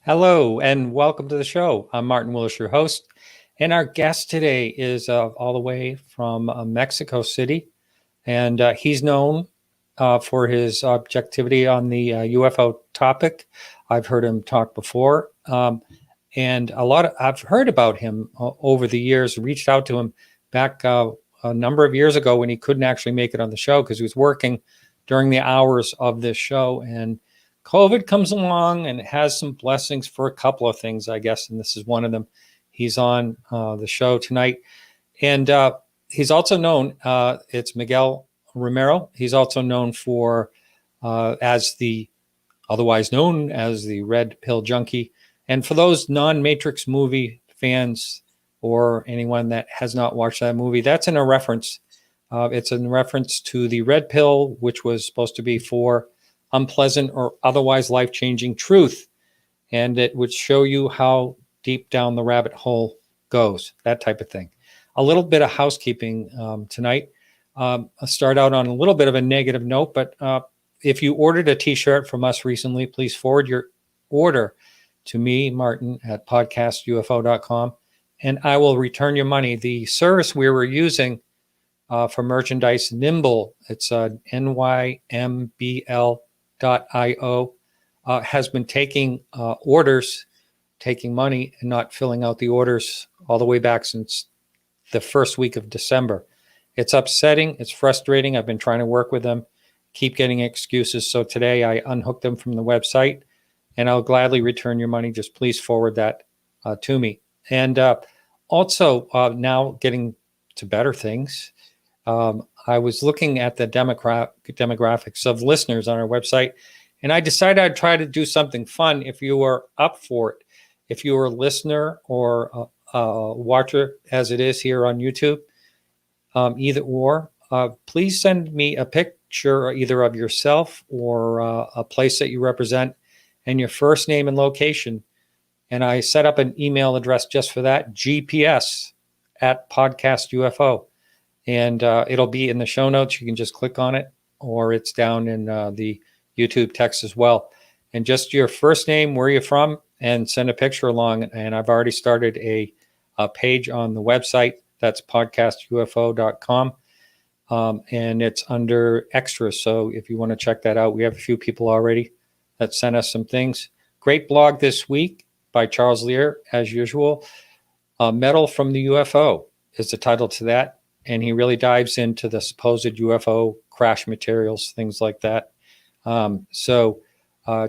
Hello and welcome to the show. I'm Martin Willis, your host, and our guest today is all the way from Mexico City, and he's known for his objectivity on the UFO topic. I've heard him talk before, and I've heard about him over the years. Reached out to him back a number of years ago when he couldn't actually make it on the show because he was working during the hours of this show, and COVID comes along and it has some blessings for a couple of things, I guess, and this is one of them. He's on the show tonight, and he's also known. It's Miguel Romero. He's also known for otherwise known as the Red Pill Junkie. And for those non-Matrix movie fans or anyone that has not watched that movie, that's in a reference. It's in reference to the red pill, which was supposed to be for unpleasant or otherwise life-changing truth, and it would show you how deep down the rabbit hole goes, that type of thing. A little bit of housekeeping tonight. I'll start out on a little bit of a negative note, but if you ordered a t-shirt from us recently, please forward your order to me, Martin, at podcastufo.com, and I will return your money. The service we were using for merchandise, Nimble, it's NYMBL.io, has been taking orders, taking money, and not filling out the orders all the way back since the first week of December. It's upsetting. It's frustrating. I've been trying to work with them, keep getting excuses. So today I unhooked them from the website, and I'll gladly return your money. Just please forward that to me. And also now getting to better things. I was looking at the demographics of listeners on our website, and I decided I'd try to do something fun if you were up for it. If you were a listener or a watcher, as it is here on YouTube, either or, please send me a picture either of yourself or a place that you represent and your first name and location. And I set up an email address just for that, GPS at Podcast UFO. And it'll be in the show notes. You can just click on it, or it's down in the YouTube text as well. And just your first name, where you're from, and send a picture along. And I've already started a page on the website. That's podcastufo.com. And it's under extras. So if you want to check that out, we have a few people already that sent us some things. Great blog this week by Charles Lear, as usual. Metal from the UFO is the title to that. And he really dives into the supposed UFO crash materials, things like that. So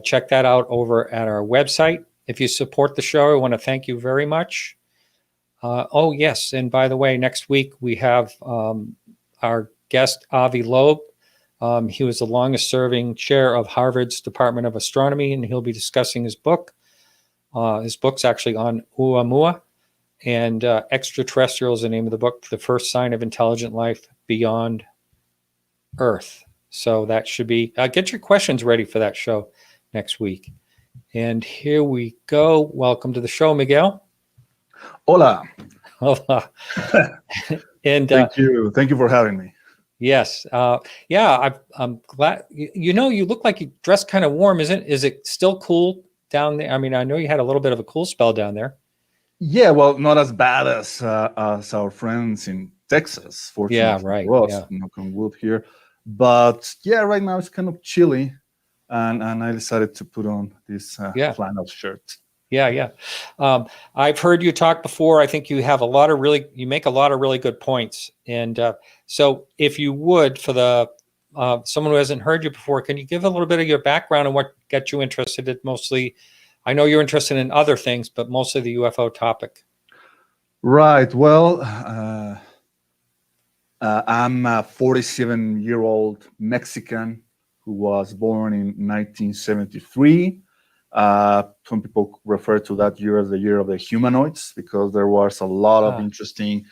check that out over at our website. If you support the show, I want to thank you very much. Oh, yes. And by the way, next week we have our guest, Avi Loeb. He was the longest serving chair of Harvard's Department of Astronomy, and he'll be discussing his book. His book's actually on Oumuamua. And Extraterrestrial is the name of the book, The First Sign of Intelligent Life Beyond Earth. So that should be, get your questions ready for that show next week. And here we go. Welcome to the show, Miguel. Hola. Hola. And thank you for having me. Yes. I'm glad. You look like you dressed kind of warm. Is it still cool down there? I mean, I know you had a little bit of a cool spell down there. Yeah, well, not as bad as our friends in Texas, fortunately. Yeah, right. For us, yeah. Knock on wood here. But yeah, right now it's kind of chilly, and I decided to put on this flannel shirt. Yeah. I've heard you talk before. I think you have you make a lot of really good points. And so if you would, for the someone who hasn't heard you before, can you give a little bit of your background and what got you interested in mostly? I know you're interested in other things, but mostly the UFO topic. Right. Well, I'm a 47-year-old Mexican who was born in 1973. Some people refer to that year as the year of the humanoids because there was a lot of interesting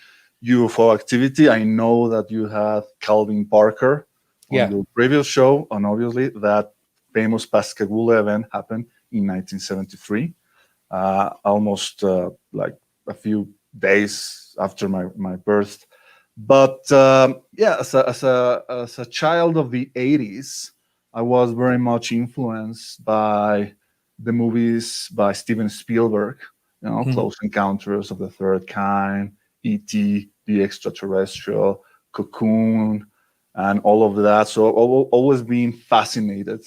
UFO activity. I know that you had Calvin Parker on your previous show, and obviously that famous Pascagoula event happened in 1973, almost like a few days after my birth. But as a child of the 80s, I was very much influenced by the movies by Steven Spielberg, Mhm. Close Encounters of the Third Kind, E.T., The Extraterrestrial, Cocoon, and all of that. So always being fascinated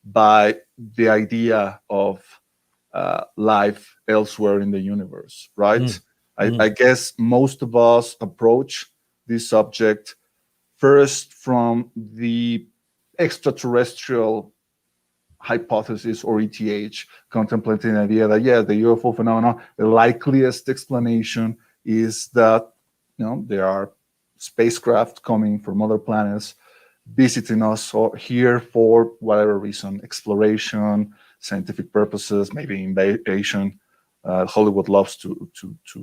by the idea of life elsewhere in the universe, right? Mhm. I guess most of us approach this subject first from the extraterrestrial hypothesis or ETH, contemplating the idea that, yeah, the UFO phenomenon, the likeliest explanation is that, there are spacecraft coming from other planets visiting us here for whatever reason, exploration, scientific purposes, maybe invasion. Hollywood loves to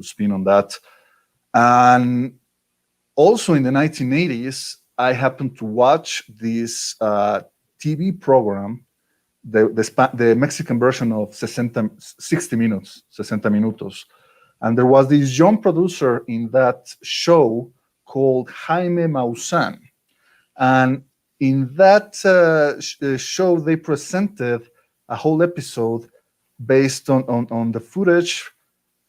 spin on that. And also in the 1980s, I happened to watch this TV program, the Mexican version of 60 Minutes, 60 Minutos. And there was this young producer in that show called Jaime Maussan. And in that show, they presented a whole episode based on the footage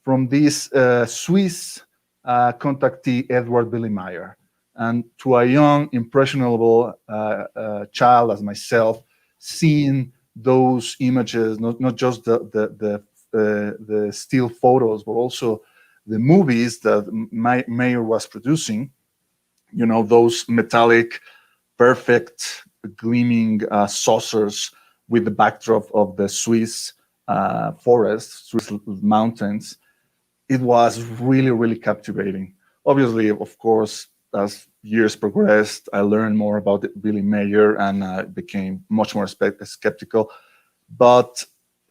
from this Swiss contactee, Edward Billy Meyer. And to a young, impressionable child as myself, seeing those images, not just the still photos, but also the movies that Mayer was producing, those metallic, perfect, gleaming saucers with the backdrop of the Swiss forest, Swiss mountains. It was really, really captivating. Obviously, of course, as years progressed, I learned more about Billy Mayer and I became much more skeptical. But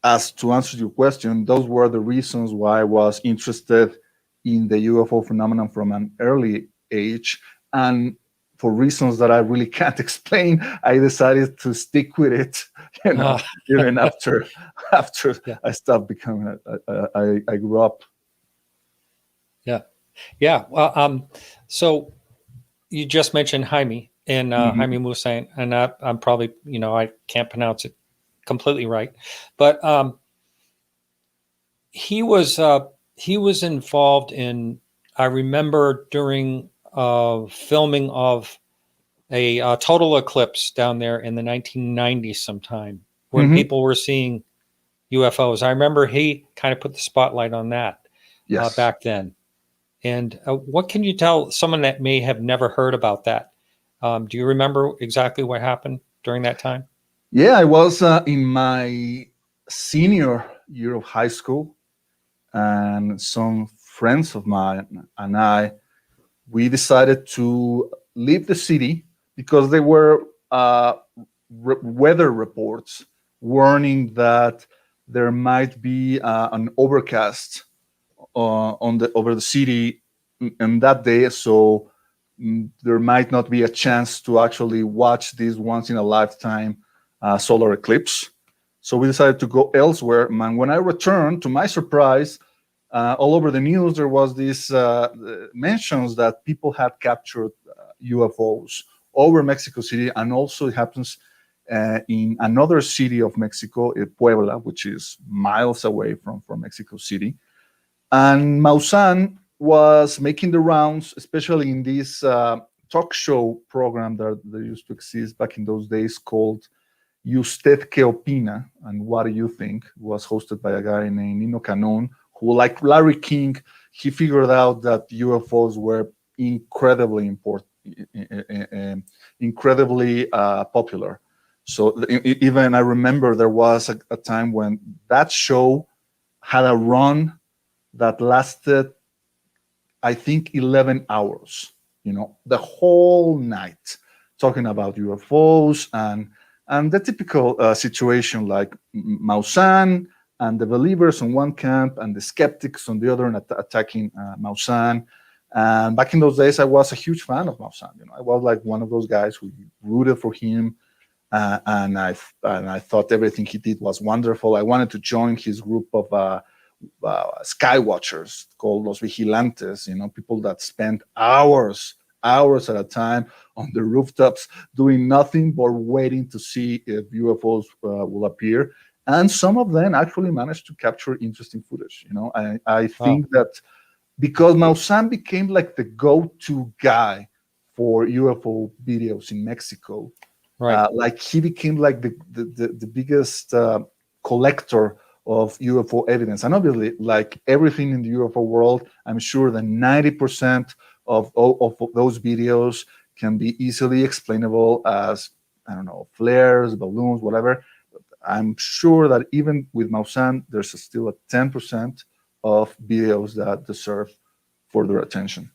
as to answer your question, those were the reasons why I was interested in the UFO phenomenon from an early age. And for reasons that I really can't explain, I decided to stick with it, Ah, even after yeah, I stopped becoming, I grew up. yeah, yeah. Well, so you just mentioned Jaime and Mhm. Jaime Musain, and I'm probably, I can't pronounce it completely right, but he was uh, he was involved in. I remember during filming of a total eclipse down there in the 1990s, sometime when Mhm. people were seeing UFOs. I remember he kind of put the spotlight on that Yes. back then. And what can you tell someone that may have never heard about that? Do you remember exactly what happened during that time? Yeah, I was in my senior year of high school, and some friends of mine and we decided to leave the city because there were weather reports warning that there might be an overcast over the city in that day. So there might not be a chance to actually watch this once in a lifetime solar eclipse. So we decided to go elsewhere. And when I returned, to my surprise, all over the news there was this mentions that people had captured UFOs over Mexico City, and also it happens in another city of Mexico, Puebla, which is miles away from Mexico City. And Maussan was making the rounds, especially in this talk show program that used to exist back in those days called Usted Que Opina, and What Do You Think? It was hosted by a guy named Nino Canon, who, like Larry King, he figured out that UFOs were incredibly important, incredibly popular. So even I remember there was a time when that show had a run that lasted, I think, 11 hours, the whole night, talking about UFOs and the typical situation, like Maussan and the believers on one camp and the skeptics on the other, and attacking Maussan. And back in those days, I was a huge fan of Maussan. I was like one of those guys who rooted for him, and I thought everything he did was wonderful. I wanted to join his group of sky watchers called Los Vigilantes, people that spend hours at a time on the rooftops doing nothing but waiting to see if UFOs will appear. and some of them actually managed to capture interesting footage. I think that because Maussan became like the go-to guy for UFO videos in Mexico, Right. like he became like the biggest collector of UFO evidence. And obviously, like everything in the UFO world, I'm sure that 90% of those videos can be easily explainable as, I don't know, flares, balloons, whatever. I'm sure that even with Maussan, there's still a 10% of videos that deserve further attention.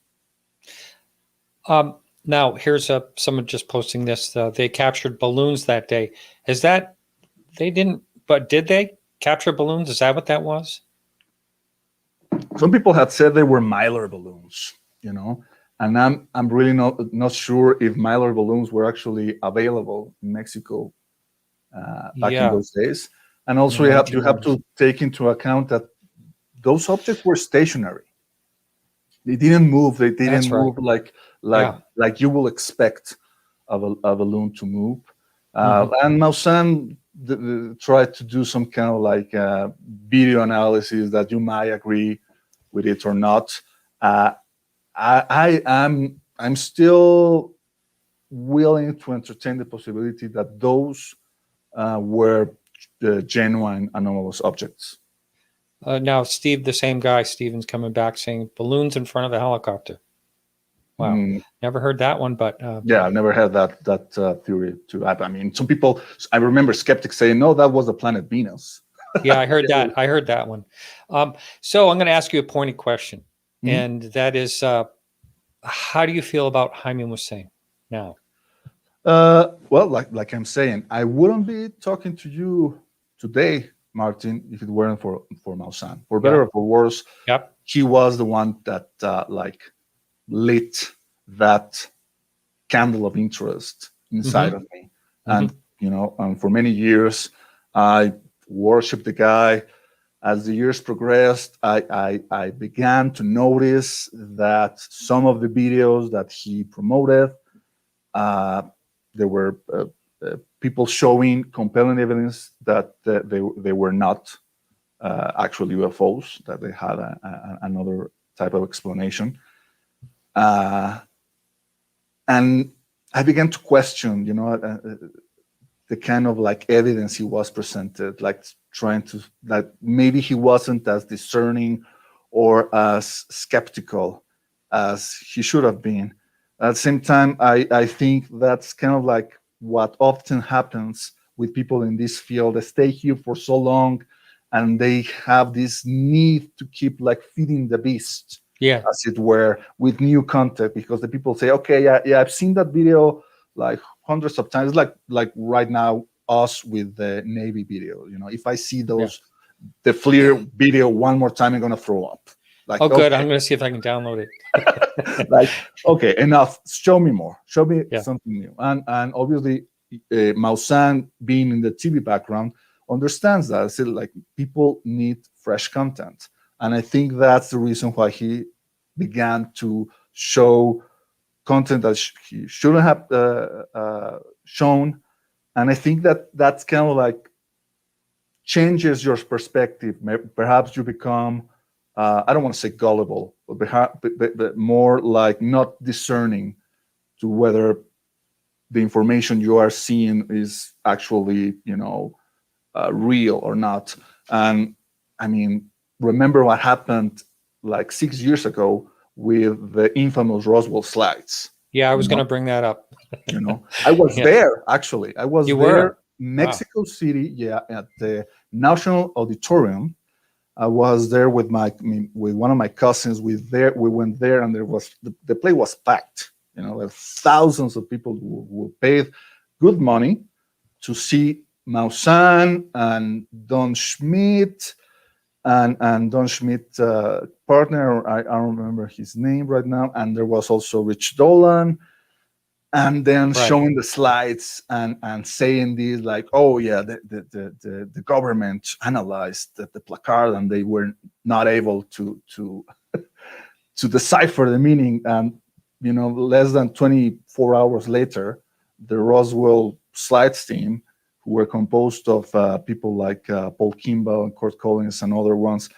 Now, here's someone just posting this. They captured balloons that day. Is that they didn't? But did they capture balloons? Is that what that was? Some people had said they were Mylar balloons, and I'm really not sure if Mylar balloons were actually available in Mexico back in those days. And also, you have to take into account that those objects were stationary. They didn't move. They didn't move like you will expect of a balloon to move. And Maussan tried to do some kind of like video analysis that you might agree with it or not. I'm still willing to entertain the possibility that those were genuine anomalous objects. Now, Steve, the same guy, Steven's coming back saying balloons in front of a helicopter. Wow, never heard that one, but yeah, I've never had that theory too. I mean, some people, I remember skeptics saying, no, that was the planet Venus. Yeah, I heard that. I heard that one. So I'm going to ask you a pointed question, and that is, how do you feel about Jaime Hussein now? Well, like I'm saying, I wouldn't be talking to you today, Martin, if it weren't for Maussan. For better or for worse, he was the one that like lit that candle of interest inside of me. And and for many years, I worshipped the guy. As the years progressed, I began to notice that some of the videos that he promoted, there were people showing compelling evidence that they were not actually UFOs, that they had another type of explanation. And I began to question, the kind of like evidence he was presented, like trying to, that maybe he wasn't as discerning or as skeptical as he should have been. At the same time, I think that's kind of like what often happens with people in this field. They stay here for so long and they have this need to keep like feeding the beast, as it were, with new content, because the people say, okay, yeah, I've seen that video like hundreds of times. Like right now, us with the Navy video. If I see the FLIR video one more time, I'm gonna throw up. Like, good. I'm gonna see if I can download it. Like, okay, enough. Show me more. Show me something new. And obviously, Maussan, being in the TV background, understands that. So, like, people need fresh content, and I think that's the reason why he began to show content that he shouldn't have shown. And I think that's kind of like changes your perspective. Perhaps you become, I don't want to say gullible, but more like not discerning to whether the information you are seeing is actually, real or not. And I mean, remember what happened like 6 years ago with the infamous Roswell slides. Yeah, I was going to bring that up. I was there, actually. I was there, Mexico City, at the National Auditorium. I was there with one of my cousins. We went there, and the place was packed. Thousands of people who paid good money to see Maussan and Don Schmidt and Don Schmidt partner. I don't remember his name right now. And there was also Rich Dolan. And then showing the slides and saying this, like, oh yeah, the government analyzed the placard and they were not able to to decipher the meaning. And less than 24 hours later, the Roswell slides team, who were composed of people like Paul Kimball and Kurt Collins and other ones.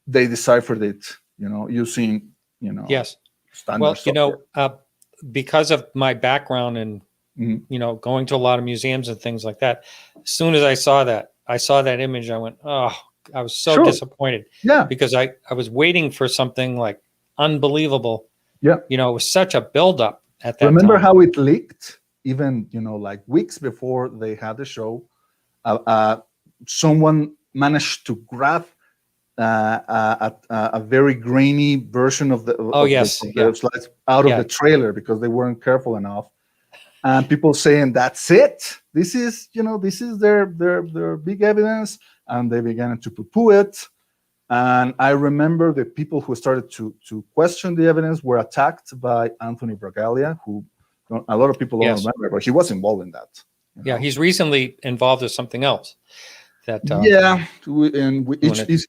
They deciphered it, using, Yes. standard Well, software. because of my background and, Mhm. going to a lot of museums and things like that, as soon as I saw that image, I went, oh, I was so Sure. disappointed Yeah. because I was waiting for something like unbelievable. Yeah. It was such a buildup at that Remember time. how it leaked? Even, like weeks before they had the show, someone managed to grab a very grainy version of the Oh, yes. of Yeah. the slides out of Yeah. the trailer because they weren't careful enough, and people saying that's it. This is their big evidence, and they began to poo-poo it. And I remember the people who started to question the evidence were attacked by Anthony Bragalia, who a lot of people don't Yes. remember, but he was involved in that. Yeah. He's recently involved with something else that Which wanna is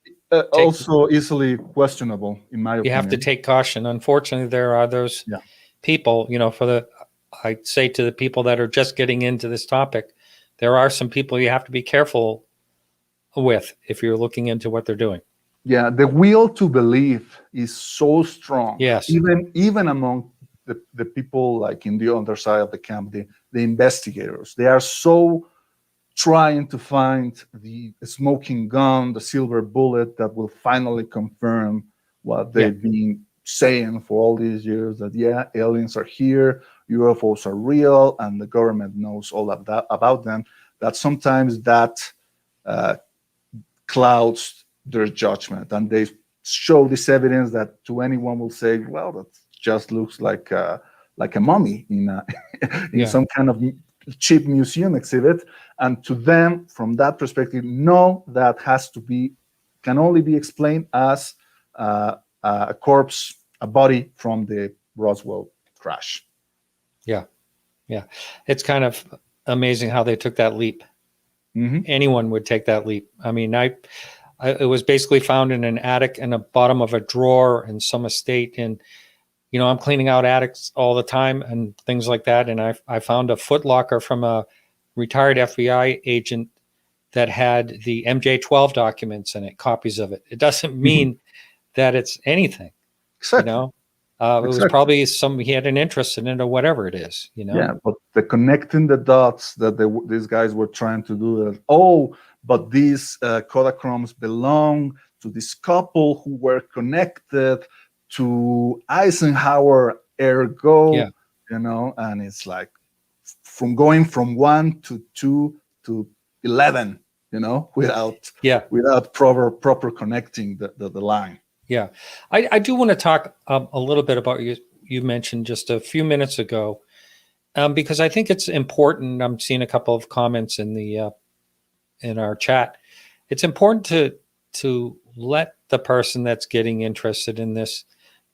also easily questionable, in my you opinion. have to take caution. Unfortunately, there are those Yeah. people, I say to the people that are just getting into this topic, there are some people you have to be careful with if you're looking into what they're doing. Yeah, the will to believe is so strong. Yes. Even among the people like in the underside of the camp, the investigators, they are so trying to find the smoking gun, the silver bullet that will finally confirm what they've been saying for all these years, that aliens are here, UFOs are real, and the government knows all of that about them. That sometimes that clouds their judgment, and they show this evidence that to anyone will say, well, that just looks like a mummy in some kind of cheap museum exhibit. And to them, from that perspective, no, that can only be explained as a corpse, a body from the Roswell crash. Yeah. It's kind of amazing how they took that leap. Mm-hmm. Anyone would take that leap. I mean, it was basically found in an attic in the bottom of a drawer in some estate. And, I'm cleaning out attics all the time and things like that. And I found a foot locker from a retired FBI agent that had the MJ-12 documents in it, copies of it. It doesn't mean that it's anything, Exactly. It was Exactly. probably he had an interest in it or whatever it is, Yeah, but the connecting the dots that these guys were trying to do, that, but these Kodachromes belong to this couple who were connected to Eisenhower, ergo, and it's like from going from 1 to 2 to 11, without proper connecting the line. Yeah, I do want to talk a little bit about you mentioned just a few minutes ago, because I think it's important. I'm seeing a couple of comments in our chat. It's important to let the person that's getting interested in this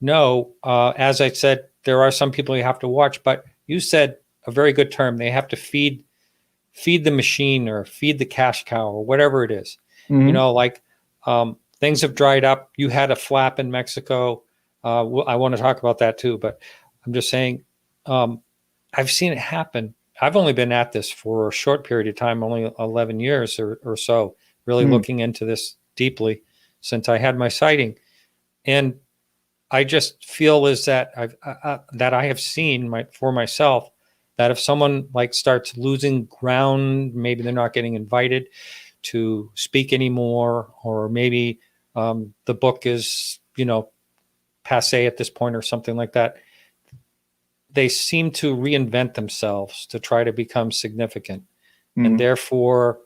know. As I said, there are some people you have to watch, but you said a very good term. They have to feed the machine or feed the cash cow or whatever it is. Mm-hmm. Things have dried up. You had a flap in Mexico. I want to talk about that too, but I'm just saying, I've seen it happen. I've only been at this for a short period of time, only 11 years or so, really looking into this deeply since I had my sighting. And I just feel is that I have seen for myself that if someone starts losing ground, maybe they're not getting invited to speak anymore, or maybe the book is, passe at this point or something like that. They seem to reinvent themselves to try to become significant, and therefore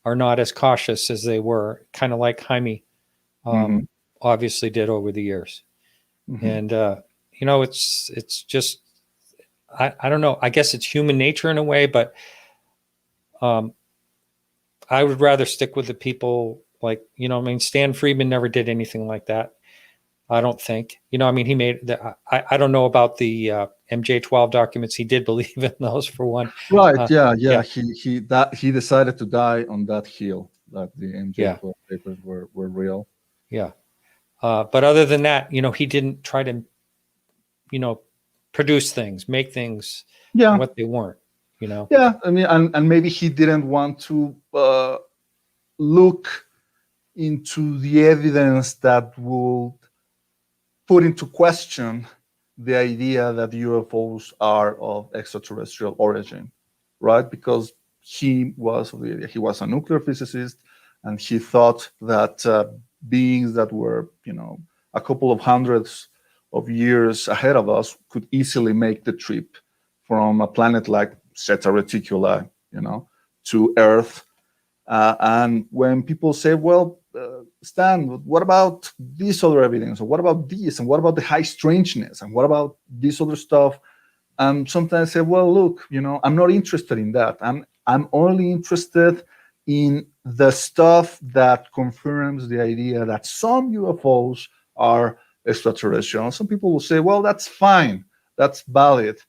are not as cautious as they were, kind of like Jaime obviously did over the years. And, it's just, I don't know, I guess it's human nature in a way, but I would rather stick with the people Stan Friedman never did anything like that. I don't think, he made I don't know about the MJ-12 documents. He did believe in those for one. Right. Yeah. He decided to die on that hill, that the MJ-12 papers were real. Yeah. But other than that, he didn't try to, produce things, make things what they weren't. you know? Yeah, I mean, and maybe he didn't want to look into the evidence that would put into question the idea that UFOs are of extraterrestrial origin, right? Because he was a nuclear physicist, and he thought that beings that were, a couple of hundreds of years ahead of us could easily make the trip from a planet like Zeta Reticuli, to Earth. And when people say, well, Stan, what about this other evidence? Or what about this? And what about the high strangeness? And what about this other stuff? And sometimes I say, well, look, I'm not interested in that. I'm only interested in the stuff that confirms the idea that some UFOs are extraterrestrial. Some people will say, well, that's fine. That's valid.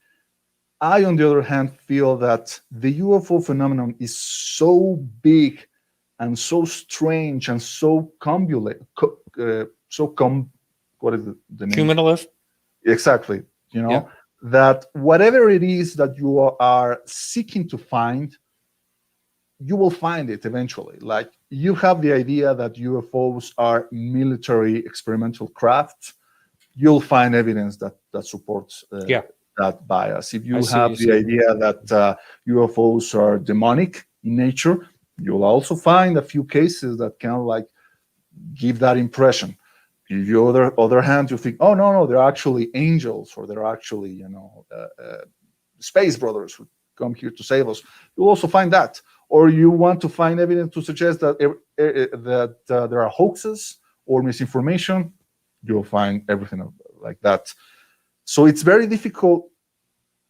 I, on the other hand, feel that the UFO phenomenon is so big and so strange and so what is the name? Cumulative? Exactly. Yeah. That whatever it is that you are seeking to find, you will find it eventually. Like, you have the idea that UFOs are military experimental crafts, you'll find evidence that supports that bias. If you have the idea that UFOs are demonic in nature, you'll also find a few cases that kind of like give that impression. If you other hand, you think, oh no, they're actually angels, or they're actually space brothers who come here to save us. You'll also find that. Or you want to find evidence to suggest that there are hoaxes or misinformation, you'll find everything like that. So it's very difficult.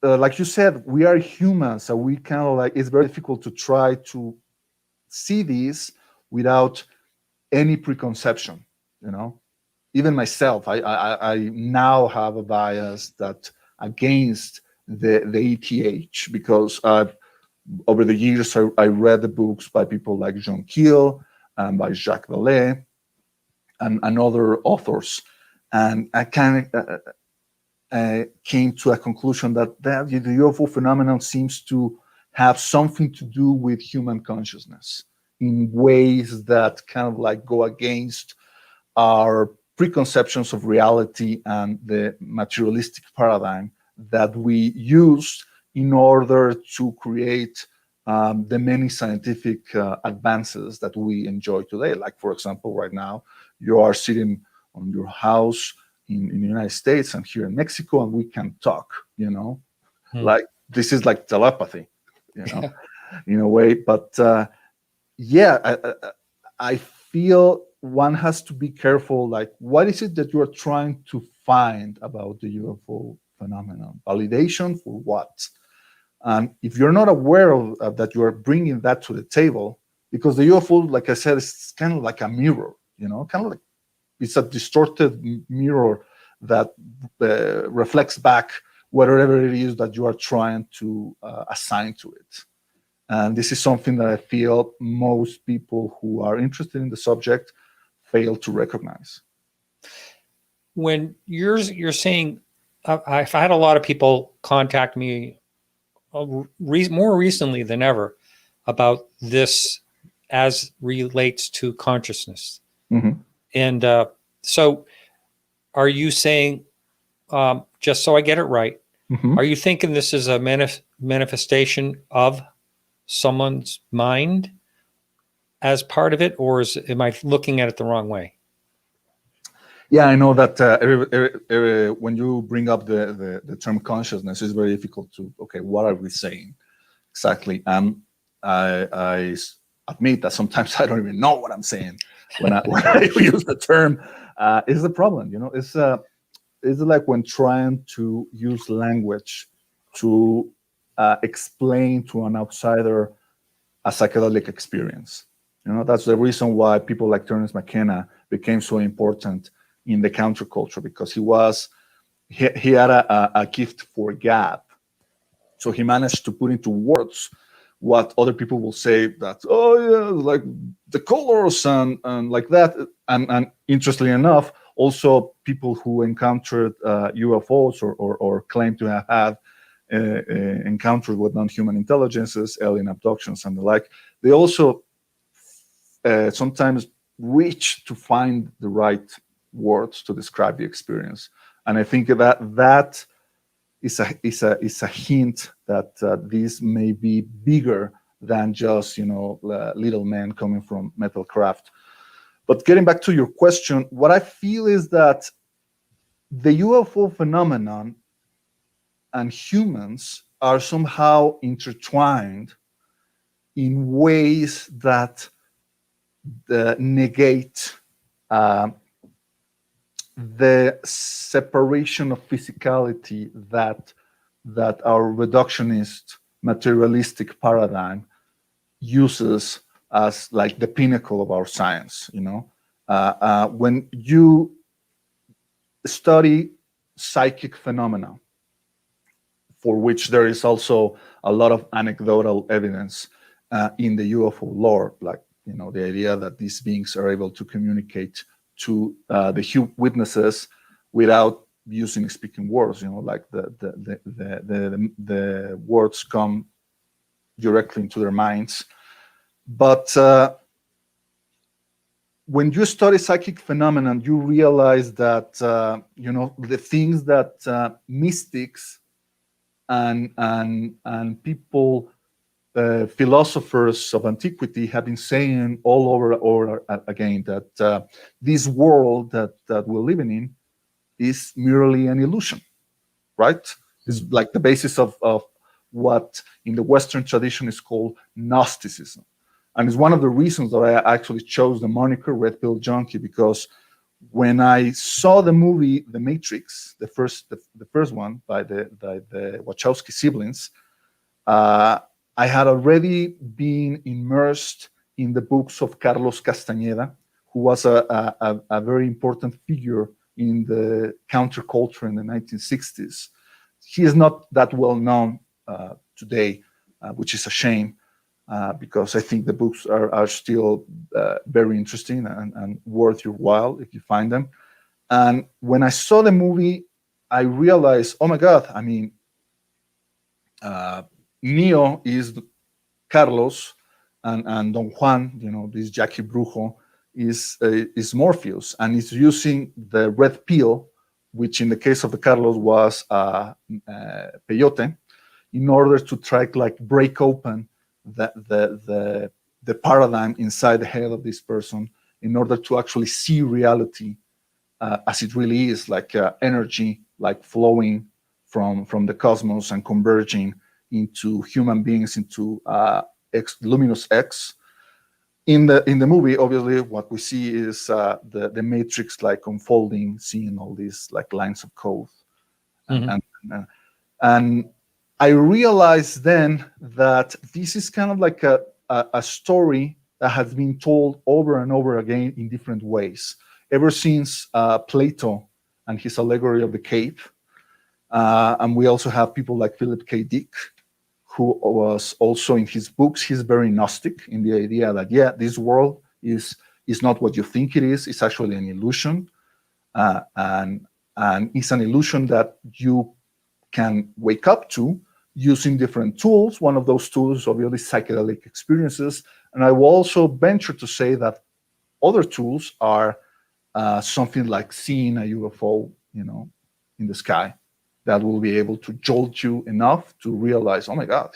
Like you said, we are humans, so we kind of like, it's very difficult to try to see these without any preconception. Even myself, I now have a bias that against the ETH, because over the years I read the books by people like Junkie and by Jacques Vallée and other authors, and I kind of came to a conclusion that the UFO phenomenon seems to have something to do with human consciousness in ways that kind of like go against our preconceptions of reality and the materialistic paradigm that we use in order to create the many scientific advances that we enjoy today. Like, for example, right now, you are sitting on your house in the United States and here in Mexico, and we can talk, like this is like telepathy, in a way. But I feel one has to be careful, like, what is it that you are trying to find about the UFO phenomenon? Validation for what? And if you're not aware of that, you are bringing that to the table, because the UFO, like I said, is kind of like a mirror, kind of like it's a distorted mirror that reflects back whatever it is that you are trying to assign to it. And this is something that I feel most people who are interested in the subject fail to recognize. When you're saying, I've had a lot of people contact me more recently than ever about this as relates to consciousness. Mm-hmm. And so are you saying, just so I get it right, mm-hmm. Are you thinking this is a manifestation of someone's mind as part of it, or am I looking at it the wrong way? Yeah, I know that when you bring up the term consciousness, it's very difficult to, okay, what are we saying exactly? I admit that sometimes I don't even know what I'm saying when I use the term. Is the problem, it's like when trying to use language to explain to an outsider a psychedelic experience. That's the reason why people like Terence McKenna became so important in the counterculture, because he had a gift for gab. So he managed to put into words what other people will say that, oh yeah, like the colors and like that. And interestingly enough, also people who encountered UFOs or claim to have had encounters with non-human intelligences, alien abductions, and the like, they also sometimes reach to find the right words to describe the experience. And I think that is a hint that this may be bigger than just little men coming from metal craft. But getting back to your question, what I feel is that the UFO phenomenon and humans are somehow intertwined in ways that negate the separation of physicality that our reductionist materialistic paradigm uses as like the pinnacle of our science. When you study psychic phenomena, for which there is also a lot of anecdotal evidence in the UFO lore, like the idea that these beings are able to communicate to the witnesses without using speaking words. Like the words come directly into their minds. But when you study psychic phenomenon, you realize that the things that mystics and people, philosophers of antiquity have been saying all over again, that this world that we're living in is merely an illusion, right? It's like the basis of what in the Western tradition is called Gnosticism. And it's one of the reasons that I actually chose the moniker Red Pill Junkie, because when I saw the movie The Matrix, the first one by the Wachowski siblings, I had already been immersed in the books of Carlos Castañeda, who was a very important figure in the counterculture in the 1960s. He is not that well known today, which is a shame, because I think the books are still very interesting and worth your while if you find them. And when I saw the movie, I realized, oh my God, I mean, Neo is Carlos, and Don Juan, this Jackie Brujo, is Morpheus, and is using the red pill, which in the case of the Carlos was peyote, in order to try to like break open the paradigm inside the head of this person, in order to actually see reality as it really is, like energy, like flowing from the cosmos and converging into human beings, into luminous X. In the movie, obviously, what we see is the Matrix like unfolding, seeing all these like lines of code, and I realized then that this is kind of like a story that has been told over and over again in different ways, ever since Plato and his allegory of the cave. And we also have people like Philip K. Dick, who was also in his books, he's very Gnostic in the idea that, yeah, this world is not what you think it is. It's actually an illusion. And it's an illusion that you can wake up to using different tools. One of those tools, obviously, psychedelic experiences. And I will also venture to say that other tools are something like seeing a UFO, in the sky, that will be able to jolt you enough to realize, oh my God,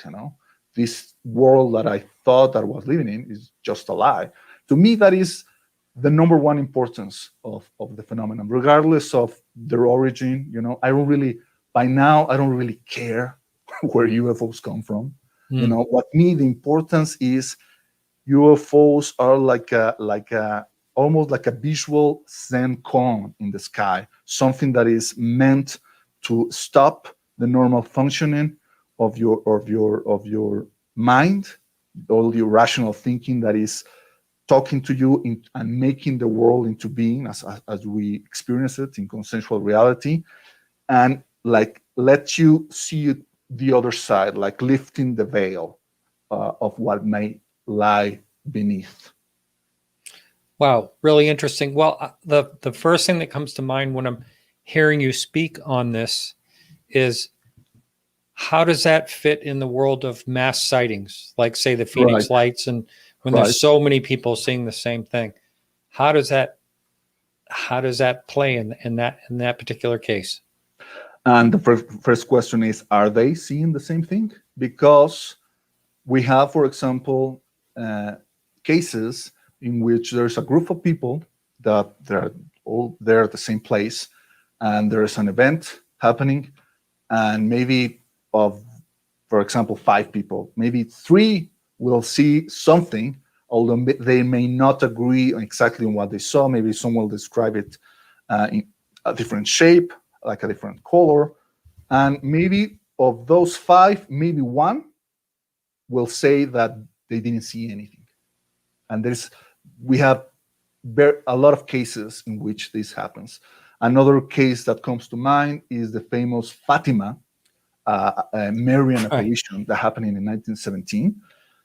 this world that I thought that I was living in is just a lie. To me, that is the number one importance of the phenomenon, regardless of their origin. By now, I don't really care where UFOs come from. What me, the importance is UFOs are almost like a visual Zen koan in the sky, something that is meant to stop the normal functioning of your mind, all your rational thinking that is talking to you and making the world into being as we experience it in consensual reality, and like let you see the other side, like lifting the veil of what may lie beneath. Wow, really interesting. Well, the first thing that comes to mind when I'm hearing you speak on this is how does that fit in the world of mass sightings, like say the Phoenix Right. Lights, and when Right. there's so many people seeing the same thing? How does that play in that particular case? And the first question is, are they seeing the same thing? Because we have, for example, cases in which there's a group of people that they're all there at the same place, and there's an event happening, and maybe of, for example, 5 people, maybe 3 will see something, although they may not agree on exactly on what they saw. Maybe some will describe it in a different shape, like a different color, and maybe of those 5, maybe 1 will say that they didn't see anything. And we have a lot of cases in which this happens. Another case that comes to mind is the famous Fatima Marian apparition that happened in 1917.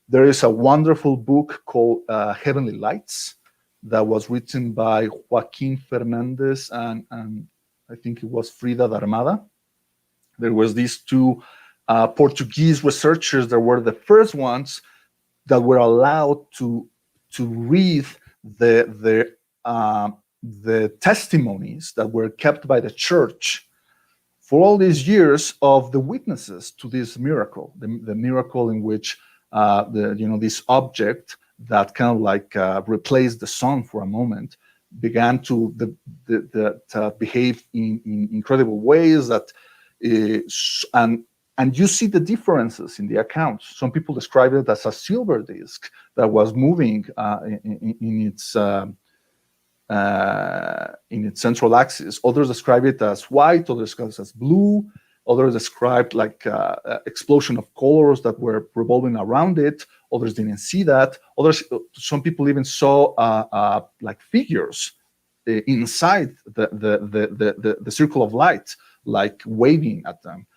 There is a wonderful book called Heavenly Lights that was written by Joaquin Fernandez and I think it was Frida Darmada. There was these 2 Portuguese researchers that were the first ones that were allowed to read the testimonies that were kept by the church for all these years of the witnesses to this miracle, the miracle in which this object that kind of like replaced the sun for a moment began to behave in incredible ways that and you see the differences in the accounts. Some people describe it as a silver disc that was moving in its central axis. Others describe it as white, others describe it as blue, others described like explosion of colors that were revolving around it. Others didn't see that. Some people even saw like figures inside the circle of light, like waving at them.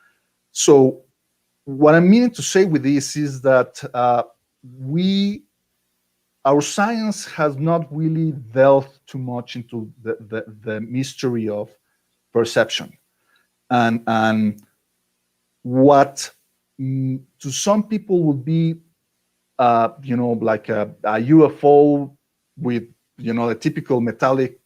So what I'm meaning to say with this is that our science has not really delved too much into the mystery of perception, and what to some people would be like a UFO with a typical metallic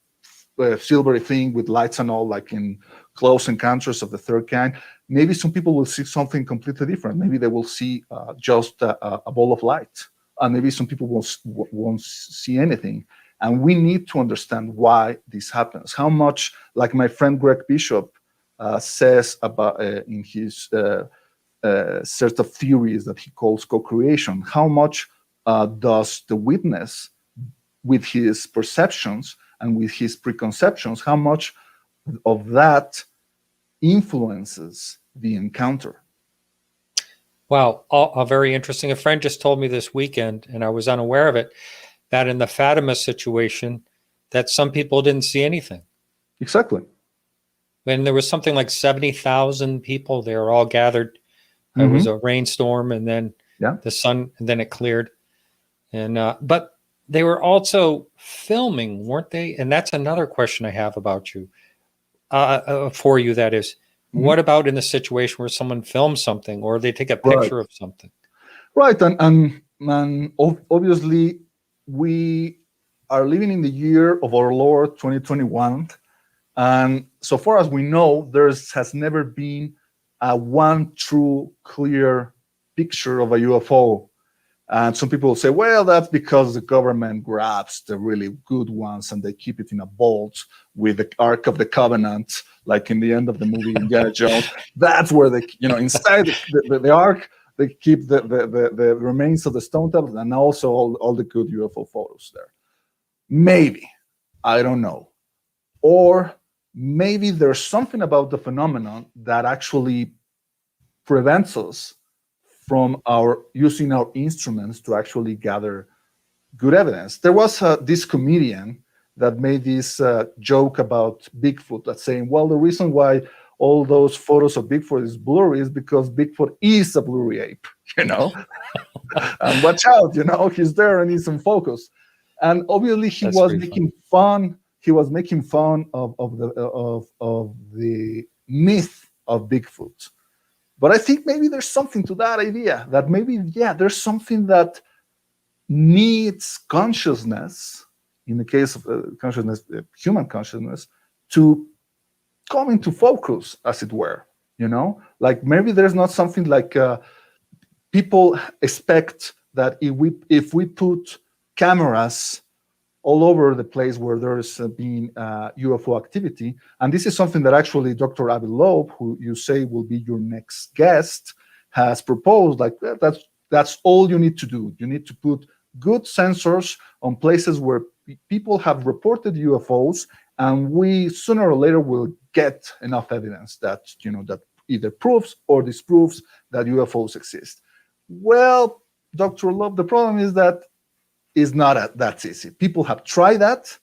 silvery thing with lights and all, like in Close Encounters of the Third Kind. Maybe some people will see something completely different. Maybe they will see just a ball of light, and maybe some people won't see anything. And we need to understand why this happens. How much, like my friend Greg Bishop says about in his set of theories that he calls co-creation, how much does the witness, with his perceptions and with his preconceptions, how much of that influences the encounter? Wow, very interesting. A friend just told me this weekend, and I was unaware of it, that in the Fatima situation, that some people didn't see anything. Exactly. And there was something like 70,000 people. They were all gathered. Mm-hmm. It was a rainstorm, and then the sun, and then it cleared. And but they were also filming, weren't they? And that's another question I have about you, for you. That is, what about in the situation where someone films something or they take a picture of something? Right, and obviously we are living in the year of our Lord 2021, and so far as we know, there has never been one true, clear picture of a UFO. And some people will say, well, that's because the government grabs the really good ones and they keep it in a vault with the Ark of the Covenant, like in the end of the movie Indiana Jones. That's where they, inside the Ark, they keep the remains of the stone tablets and also all the good UFO photos there. Maybe, I don't know. Or maybe there's something about the phenomenon that actually prevents us from using our instruments to actually gather good evidence. There was this comedian that made this joke about Bigfoot, that's saying, well, the reason why all those photos of Bigfoot is blurry is because Bigfoot is a blurry ape, and watch out, he's there and he's in focus. And obviously he was making fun. He was making fun of the myth of Bigfoot. But I think maybe there's something to that idea, that maybe, yeah, there's something that needs consciousness, in the case of consciousness, human consciousness, to come into focus, as it were. Like maybe there's not something like people expect that if we put cameras all over the place where there's been UFO activity, and this is something that actually Dr. Avi Loeb, who you say will be your next guest, has proposed. Like that's all you need to do. You need to put good sensors on places where people have reported UFOs, and we sooner or later will get enough evidence that that either proves or disproves that UFOs exist. Well, Dr. Loeb, the problem is that is not that easy. People have tried that.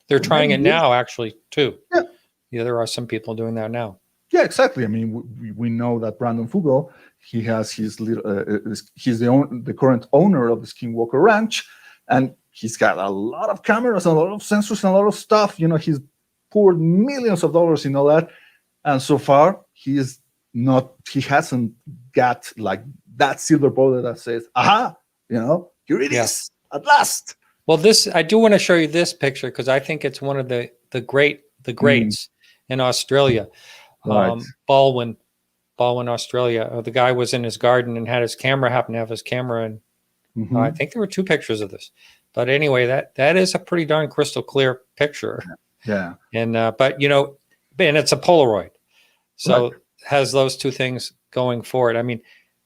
They're trying it now, actually, too. Yeah. Yeah, there are some people doing that now. Yeah, exactly. I mean, we know that Brandon Fugal, he has he's the current owner of the Skinwalker Ranch, and he's got a lot of cameras and a lot of sensors and a lot of stuff. He's poured millions of dollars in all that, and so far he hasn't got like that silver bullet that says, "Aha, here it is at last." Well, I do want to show you this picture because I think it's one of the greats in Australia. Right. Baldwin, Australia. The guy was in his garden and happened to have his camera, and I think there were two pictures of this. But anyway, that is a pretty darn crystal clear picture. Yeah. And but and it's a Polaroid, so has those two things going for it. I mean,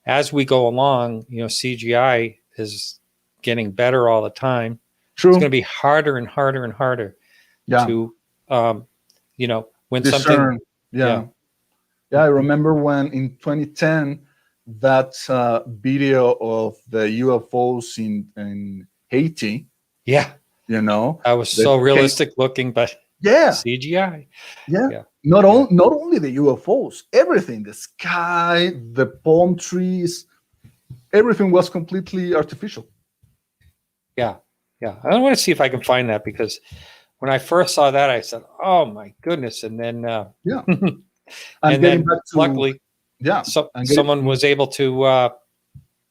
as we go along, CGI is getting better all the time. True. It's going to be harder and harder and harder to, when discern. something. Yeah, I remember when in 2010 that video of the UFOs in Haiti. Yeah, that was so realistic looking, but CGI. Yeah. Not only the UFOs, everything, the sky, the palm trees, everything was completely artificial. Yeah. I want to see if I can find that, because when I first saw that, I said, "Oh my goodness!" And then and then luckily, someone was able to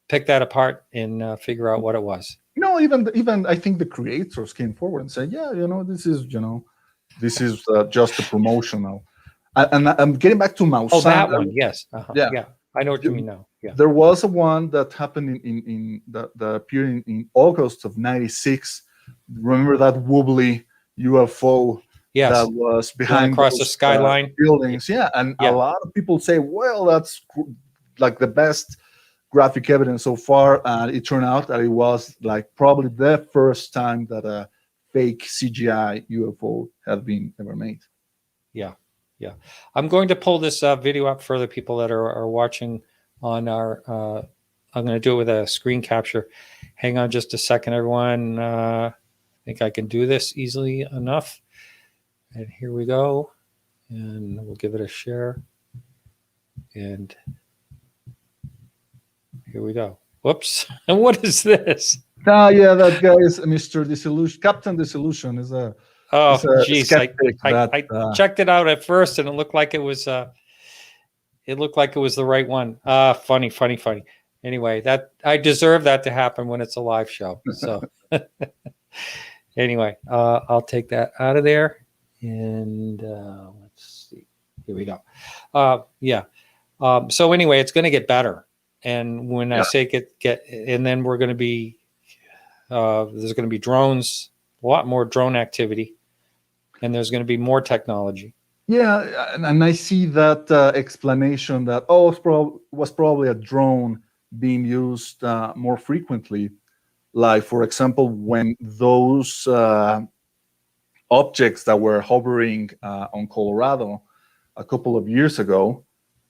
pick that apart and figure out what it was. Even I think the creators came forward and said, this is just a promotional. And I'm getting back to Mausan. Oh, that one, yes. Yeah, I know what you mean now. Yeah, there was a one that happened in that appeared in August of '96. Remember that wobbly UFO that was behind across the skyline buildings? And a lot of people say, well, that's like the best graphic evidence so far, and it turned out that it was like probably the first time that a fake CGI UFO had been ever made. Yeah. I'm going to pull this video up for the people that are watching on our. I'm going to do it with a screen capture. Hang on just a second, everyone. I think I can do this easily enough. And here we go. And we'll give it a share. And here we go. Whoops. And what is this? That guy is Mr. Disillusion. Captain Disillusion is a. Oh, geez. I checked it out at first, and it looked like it was. It looked like it was the right one. Funny. Anyway, that I deserve that to happen when it's a live show. So, anyway, I'll take that out of there, and let's see. Here we go. So anyway, it's going to get better, and when I say get, and then we're going to be. There's going to be drones, a lot more drone activity, and there's going to be more technology. Yeah, and I see that explanation that was probably a drone being used more frequently. Like, for example, when those objects that were hovering on Colorado a couple of years ago,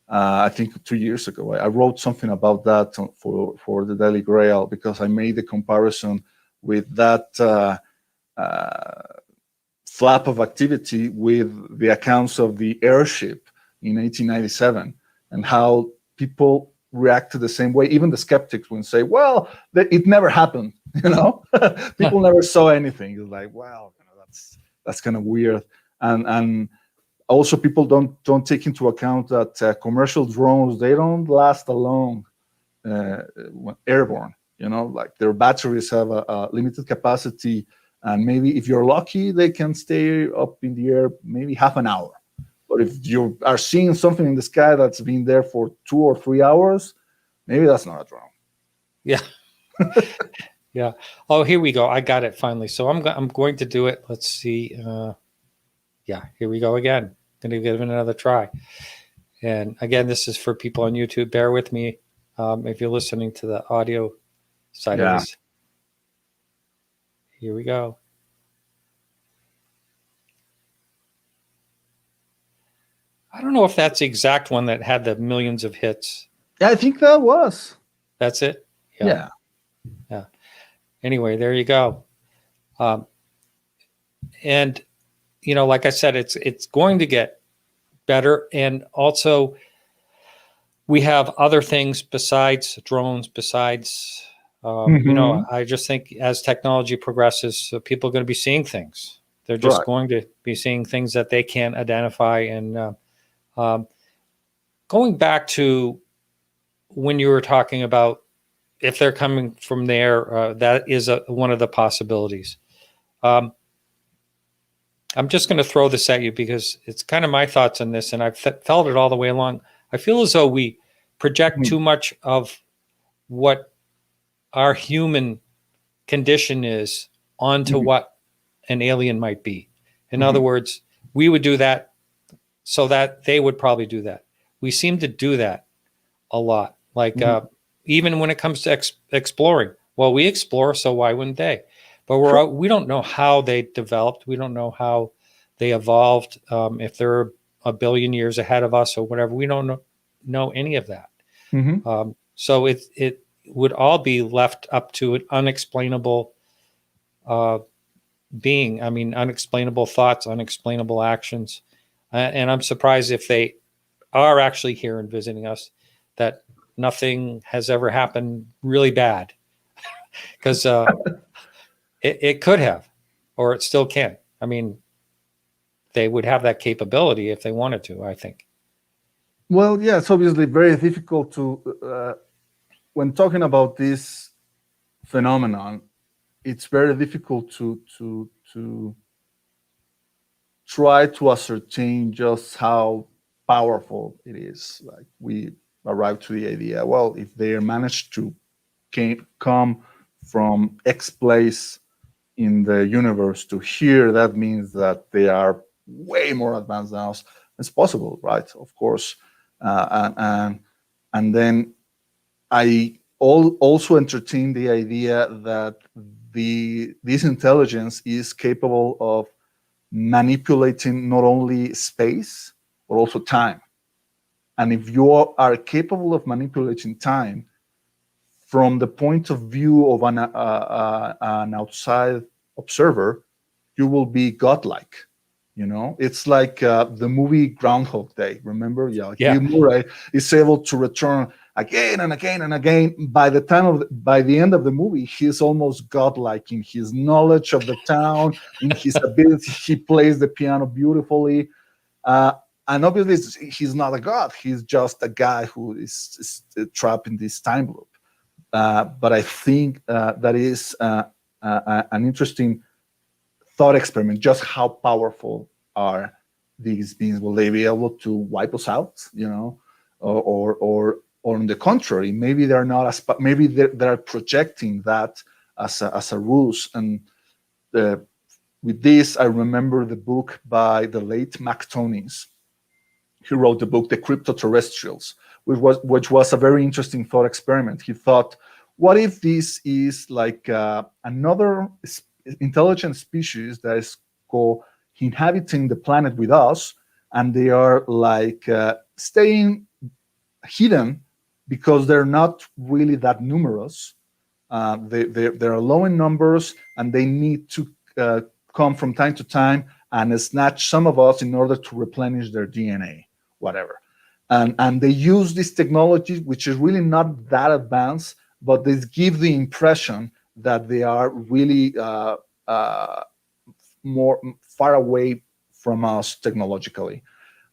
I think 2 years ago, I wrote something about that for the Daily Grail, because I made the comparison with that flap of activity with the accounts of the airship in 1897, and how people reacted the same way. Even the skeptics would say, well, it never happened, people never saw anything. It's like, wow, that's kind of weird. And Also, people don't take into account that commercial drones, they don't last alone when airborne. Like their batteries have a limited capacity, and maybe if you're lucky, they can stay up in the air maybe half an hour. But if you are seeing something in the sky that's been there for 2 or 3 hours, maybe that's not a drone. Yeah. Yeah. Oh, here we go. I got it finally. So I'm going to do it. Let's see. Yeah, here we go again. Going to give it another try. And again, this is for people on YouTube. Bear with me if you're listening to the audio side of this. Here we go. I don't know if that's the exact one that had the millions of hits. Yeah, I think that was. That's it? Yeah. Anyway, there you go. And, like I said, it's going to get better. And also, we have other things besides drones, besides, I just think as technology progresses, people are going to be seeing things. They're just going to be seeing things that they can't identify. And going back to when you were talking about if they're coming from there, that is one of the possibilities. I'm just going to throw this at you because it's kind of my thoughts on this, and I've felt it all the way along. I feel as though we project too much of what our human condition is onto what an alien might be. In other words, we would do that so that they would probably do that. We seem to do that a lot. Like even when it comes to exploring, well, we explore, so why wouldn't they? But we don't know how they developed. We don't know how they evolved. If they're a billion years ahead of us or whatever, we don't know any of that. So it would all be left up to an unexplainable being. I mean, unexplainable thoughts, unexplainable actions. And I'm surprised if they are actually here and visiting us, that nothing has ever happened really bad, because it could have, or it still can. I mean, they would have that capability if they wanted to, I think. Well, yeah, it's obviously very difficult to, when talking about this phenomenon, it's very difficult to try to ascertain just how powerful it is. Like we arrive to the idea, well, if they managed to come from X place in the universe to here, that means that they are way more advanced than us. It's possible, right? Of course. And then I also entertain the idea that this intelligence is capable of manipulating not only space but also time. And if you are capable of manipulating time from the point of view of an outside observer, you will be godlike. It's like the movie Groundhog Day. Remember? Yeah. Bill Murray is able to return again and again and again. By the end of the movie, he's almost godlike in his knowledge of the town, in his ability. He plays the piano beautifully. And obviously, he's not a god. He's just a guy who is trapped in this time loop. But I think that is an interesting thought experiment. Just how powerful are these beings? Will they be able to wipe us out? Or on the contrary, maybe they're not as. Maybe they're projecting that as a ruse. And with this, I remember the book by the late Mac Tonnies. He wrote the book The Cryptoterrestrials, which was a very interesting thought experiment. He thought, what if this is like another intelligent species that is inhabiting the planet with us, and they are like staying hidden because they're not really that numerous. They're low in numbers, and they need to come from time to time and snatch some of us in order to replenish their DNA, whatever. And they use this technology, which is really not that advanced, but they give the impression that they are really more far away from us technologically.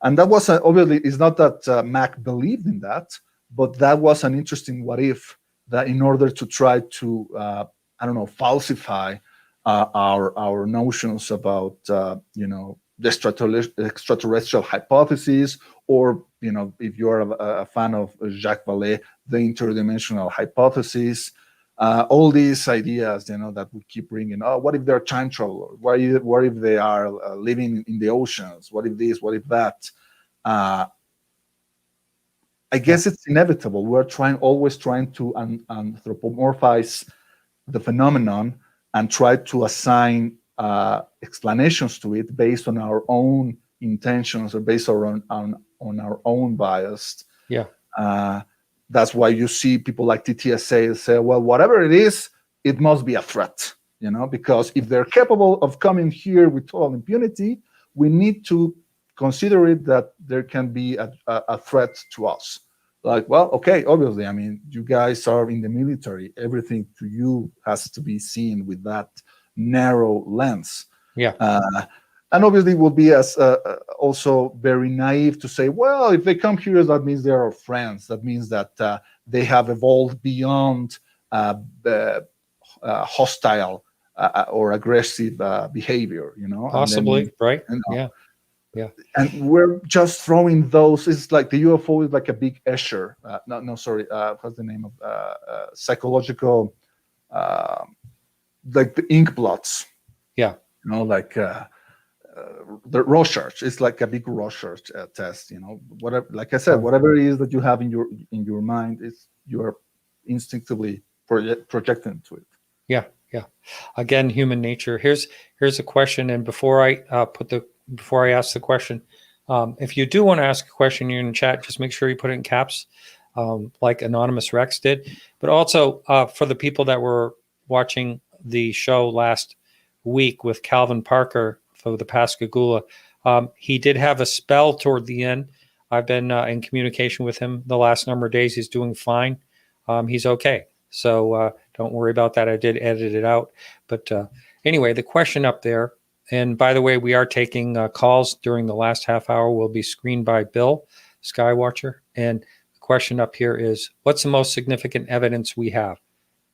And that was obviously, it's not that Mac believed in that, but that was an interesting what if, that in order to try to I don't know, falsify our notions about the extraterrestrial hypothesis, or if you're a fan of Jacques Vallée, the interdimensional hypothesis. All these ideas, that we keep bringing. Oh, what if they're time travelers? What if they are living in the oceans? What if this? What if that? I guess it's inevitable. We're always trying to anthropomorphize the phenomenon and try to assign explanations to it based on our own intentions or based on our own bias. Yeah. That's why you see people like TTSA say, well, whatever it is, it must be a threat, because if they're capable of coming here with total impunity, we need to consider it that there can be a threat to us. Like, well, okay, obviously, I mean, you guys are in the military. Everything to you has to be seen with that narrow lens. Yeah. And obviously, it will be as also very naive to say, well, if they come here, that means they are our friends. That means that they have evolved beyond hostile or aggressive behavior. Possibly, right? Yeah. Yeah. And we're just throwing those. It's like the UFO is like a big Escher. What's the name of psychological, like the ink blots. Yeah. Like the Rorschach. It's like a big Rorschach test. Whatever. Like I said, whatever it is that you have in your mind, you are instinctively projecting to it. Yeah. Yeah. Again, human nature. Here's a question, and before I ask the question, if you do want to ask a question, you're in the chat, just make sure you put it in caps, like Anonymous Rex did. But also for the people that were watching the show last week with Calvin Parker for the Pascagoula, he did have a spell toward the end. I've been in communication with him the last number of days. He's doing fine. He's okay. So don't worry about that. I did edit it out. But anyway, the question up there, and by the way, we are taking calls during the last half hour, will be screened by Bill Skywatcher. And the question up here is, what's the most significant evidence we have?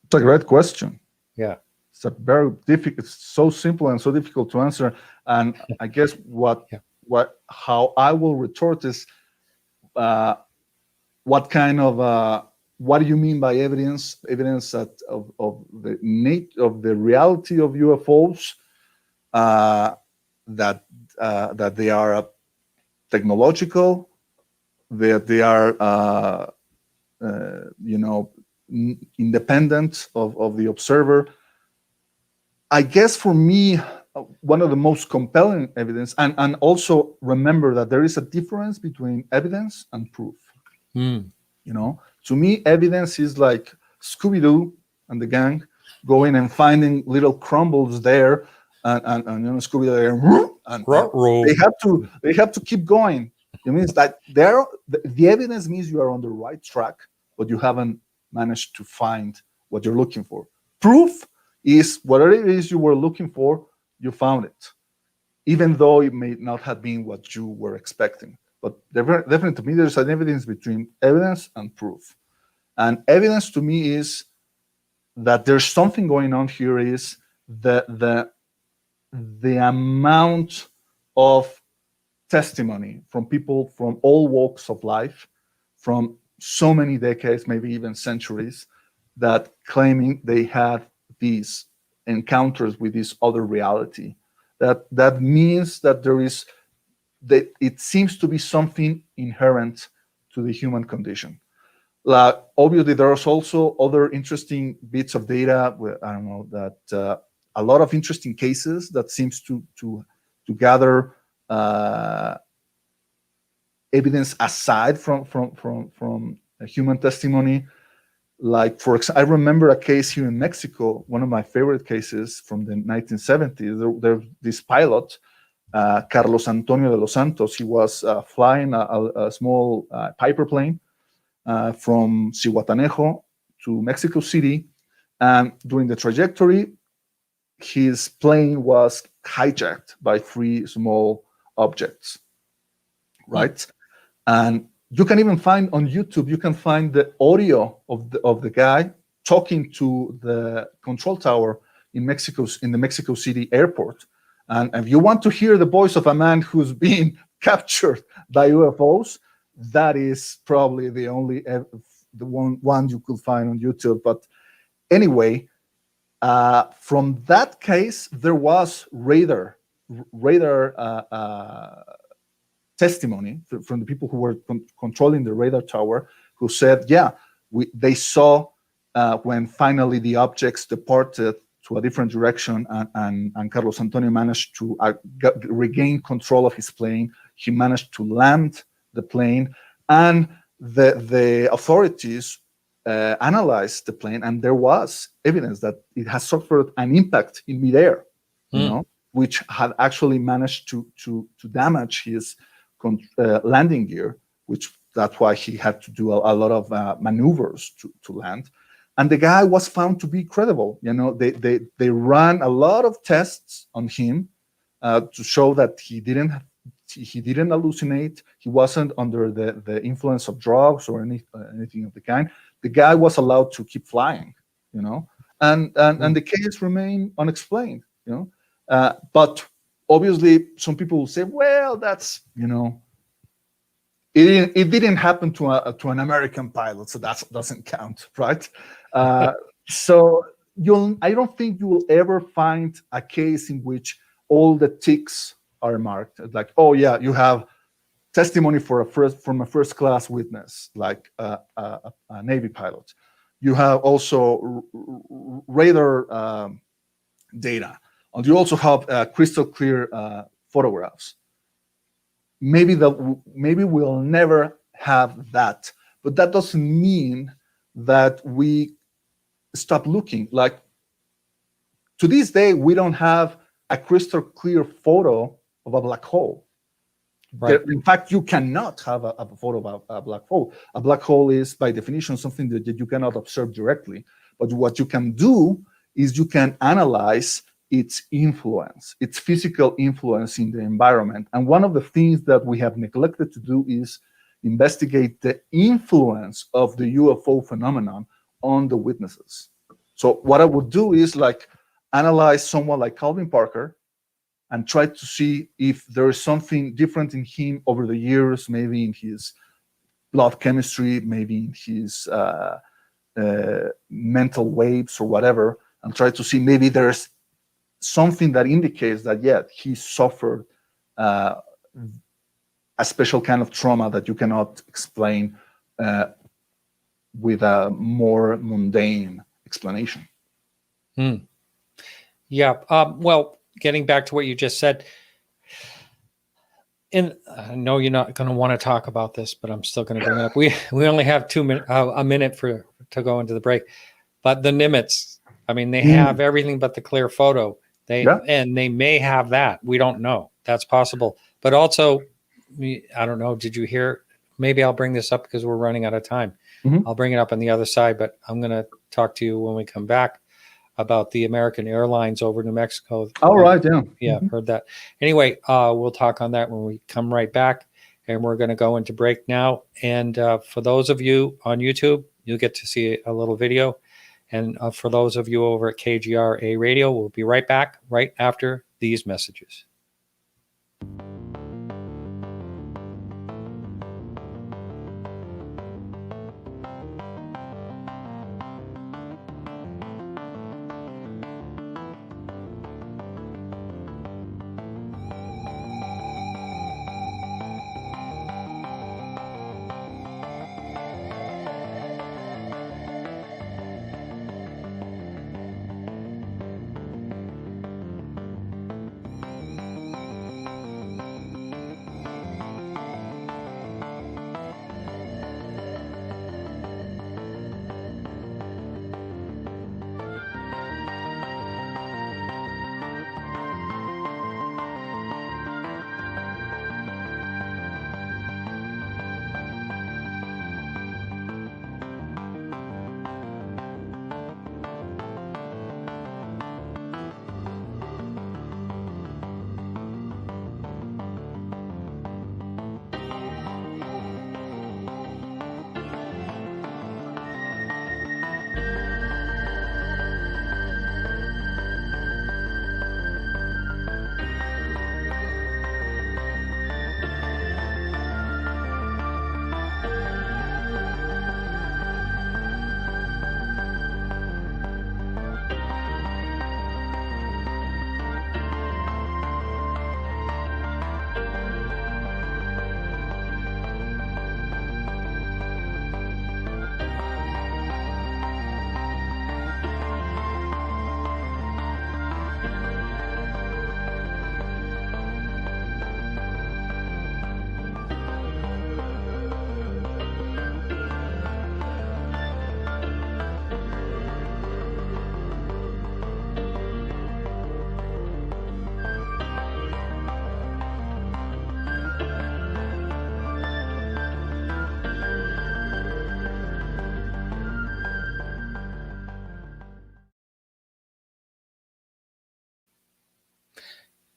It's a great question. Yeah. It's a very difficult, it's so simple and so difficult to answer. And I guess how I will retort is, what kind of, what do you mean by evidence? Evidence that of the reality of UFOs, that they are technological, that they are independent of the observer. I guess for me, one of the most compelling evidence, and also remember that there is a difference between evidence and proof. To me, evidence is like Scooby-Doo and the gang going and finding little crumbles there, and Scooby-Doo, and they have to keep going. It means that the evidence means you are on the right track, but you haven't managed to find what you're looking for. Proof is whatever it is you were looking for, you found it, even though it may not have been what you were expecting. But definitely, to me, there's an evidence between evidence and proof. And evidence to me is that there's something going on here, is the amount of testimony from people from all walks of life, from so many decades, maybe even centuries, that claiming they had these encounters with this other reality. That means that that it seems to be something inherent to the human condition. Obviously, there's also other interesting bits of data. I don't know, that a lot of interesting cases that seems to gather evidence aside from human testimony. Like, for example, I remember a case here in Mexico, one of my favorite cases from the 1970s. There's this pilot, Carlos Antonio de los Santos. He was flying a small Piper plane from Zihuatanejo to Mexico City. And during the trajectory, his plane was hijacked by 3 small objects. right? And you can even find on YouTube, you can find the audio of the guy talking to the control tower in the Mexico City airport. And if you want to hear the voice of a man who's being captured by UFOs, that is probably the only the one you could find on YouTube. But anyway, from that case, there was radar testimony from the people who were controlling the radar tower, who said, yeah, they saw when finally the objects departed to a different direction, and Carlos Antonio managed to regain control of his plane. He managed to land the plane, and the authorities analyzed the plane, and there was evidence that it has suffered an impact in midair, which had actually managed to damage his landing gear, that's why he had to do a lot of maneuvers to land. And the guy was found to be credible. They ran a lot of tests on him to show that he didn't hallucinate. He wasn't under the influence of drugs or anything of the kind. The guy was allowed to keep flying, and the case remained unexplained, but obviously some people will say, well, that's, it didn't happen to an American pilot, so that doesn't count, right? So I don't think you will ever find a case in which all the ticks are marked. Like, oh yeah, you have testimony from a first-class witness, like a Navy pilot. You have also radar data, and you also have crystal clear photographs. Maybe we'll never have that, but that doesn't mean that we stop looking. Like, to this day, we don't have a crystal clear photo of a black hole. Right. In fact, you cannot have a photo of a black hole. A black hole is, by definition, something that you cannot observe directly. But what you can do is you can analyze its influence, its physical influence in the environment. And one of the things that we have neglected to do is investigate the influence of the UFO phenomenon on the witnesses. So what I would do is analyze someone like Calvin Parker and try to see if there is something different in him over the years, maybe in his blood chemistry, maybe in his mental waves or whatever, and try to see maybe there's something that indicates that, yeah, he suffered a special kind of trauma that you cannot explain with a more mundane explanation. Yeah. Well, getting back to what you just said, and I know you're not going to want to talk about this, but I'm still going to bring it up. We only have a minute to go into the break, but the Nimitz, I mean, they have everything but the clear photo. And they may have that. We don't know. That's possible. But also, I don't know. Did you hear? Maybe I'll bring this up because we're running out of time. I'll bring it up on the other side, but I'm going to talk to you when we come back about the American Airlines over New Mexico. All right. Yeah. Yeah. Heard that. Anyway, we'll talk on that when we come right back, and we're going to go into break now. And for those of you on YouTube, you'll get to see a little video. And for those of you over at KGRA Radio, we'll be right back right after these messages.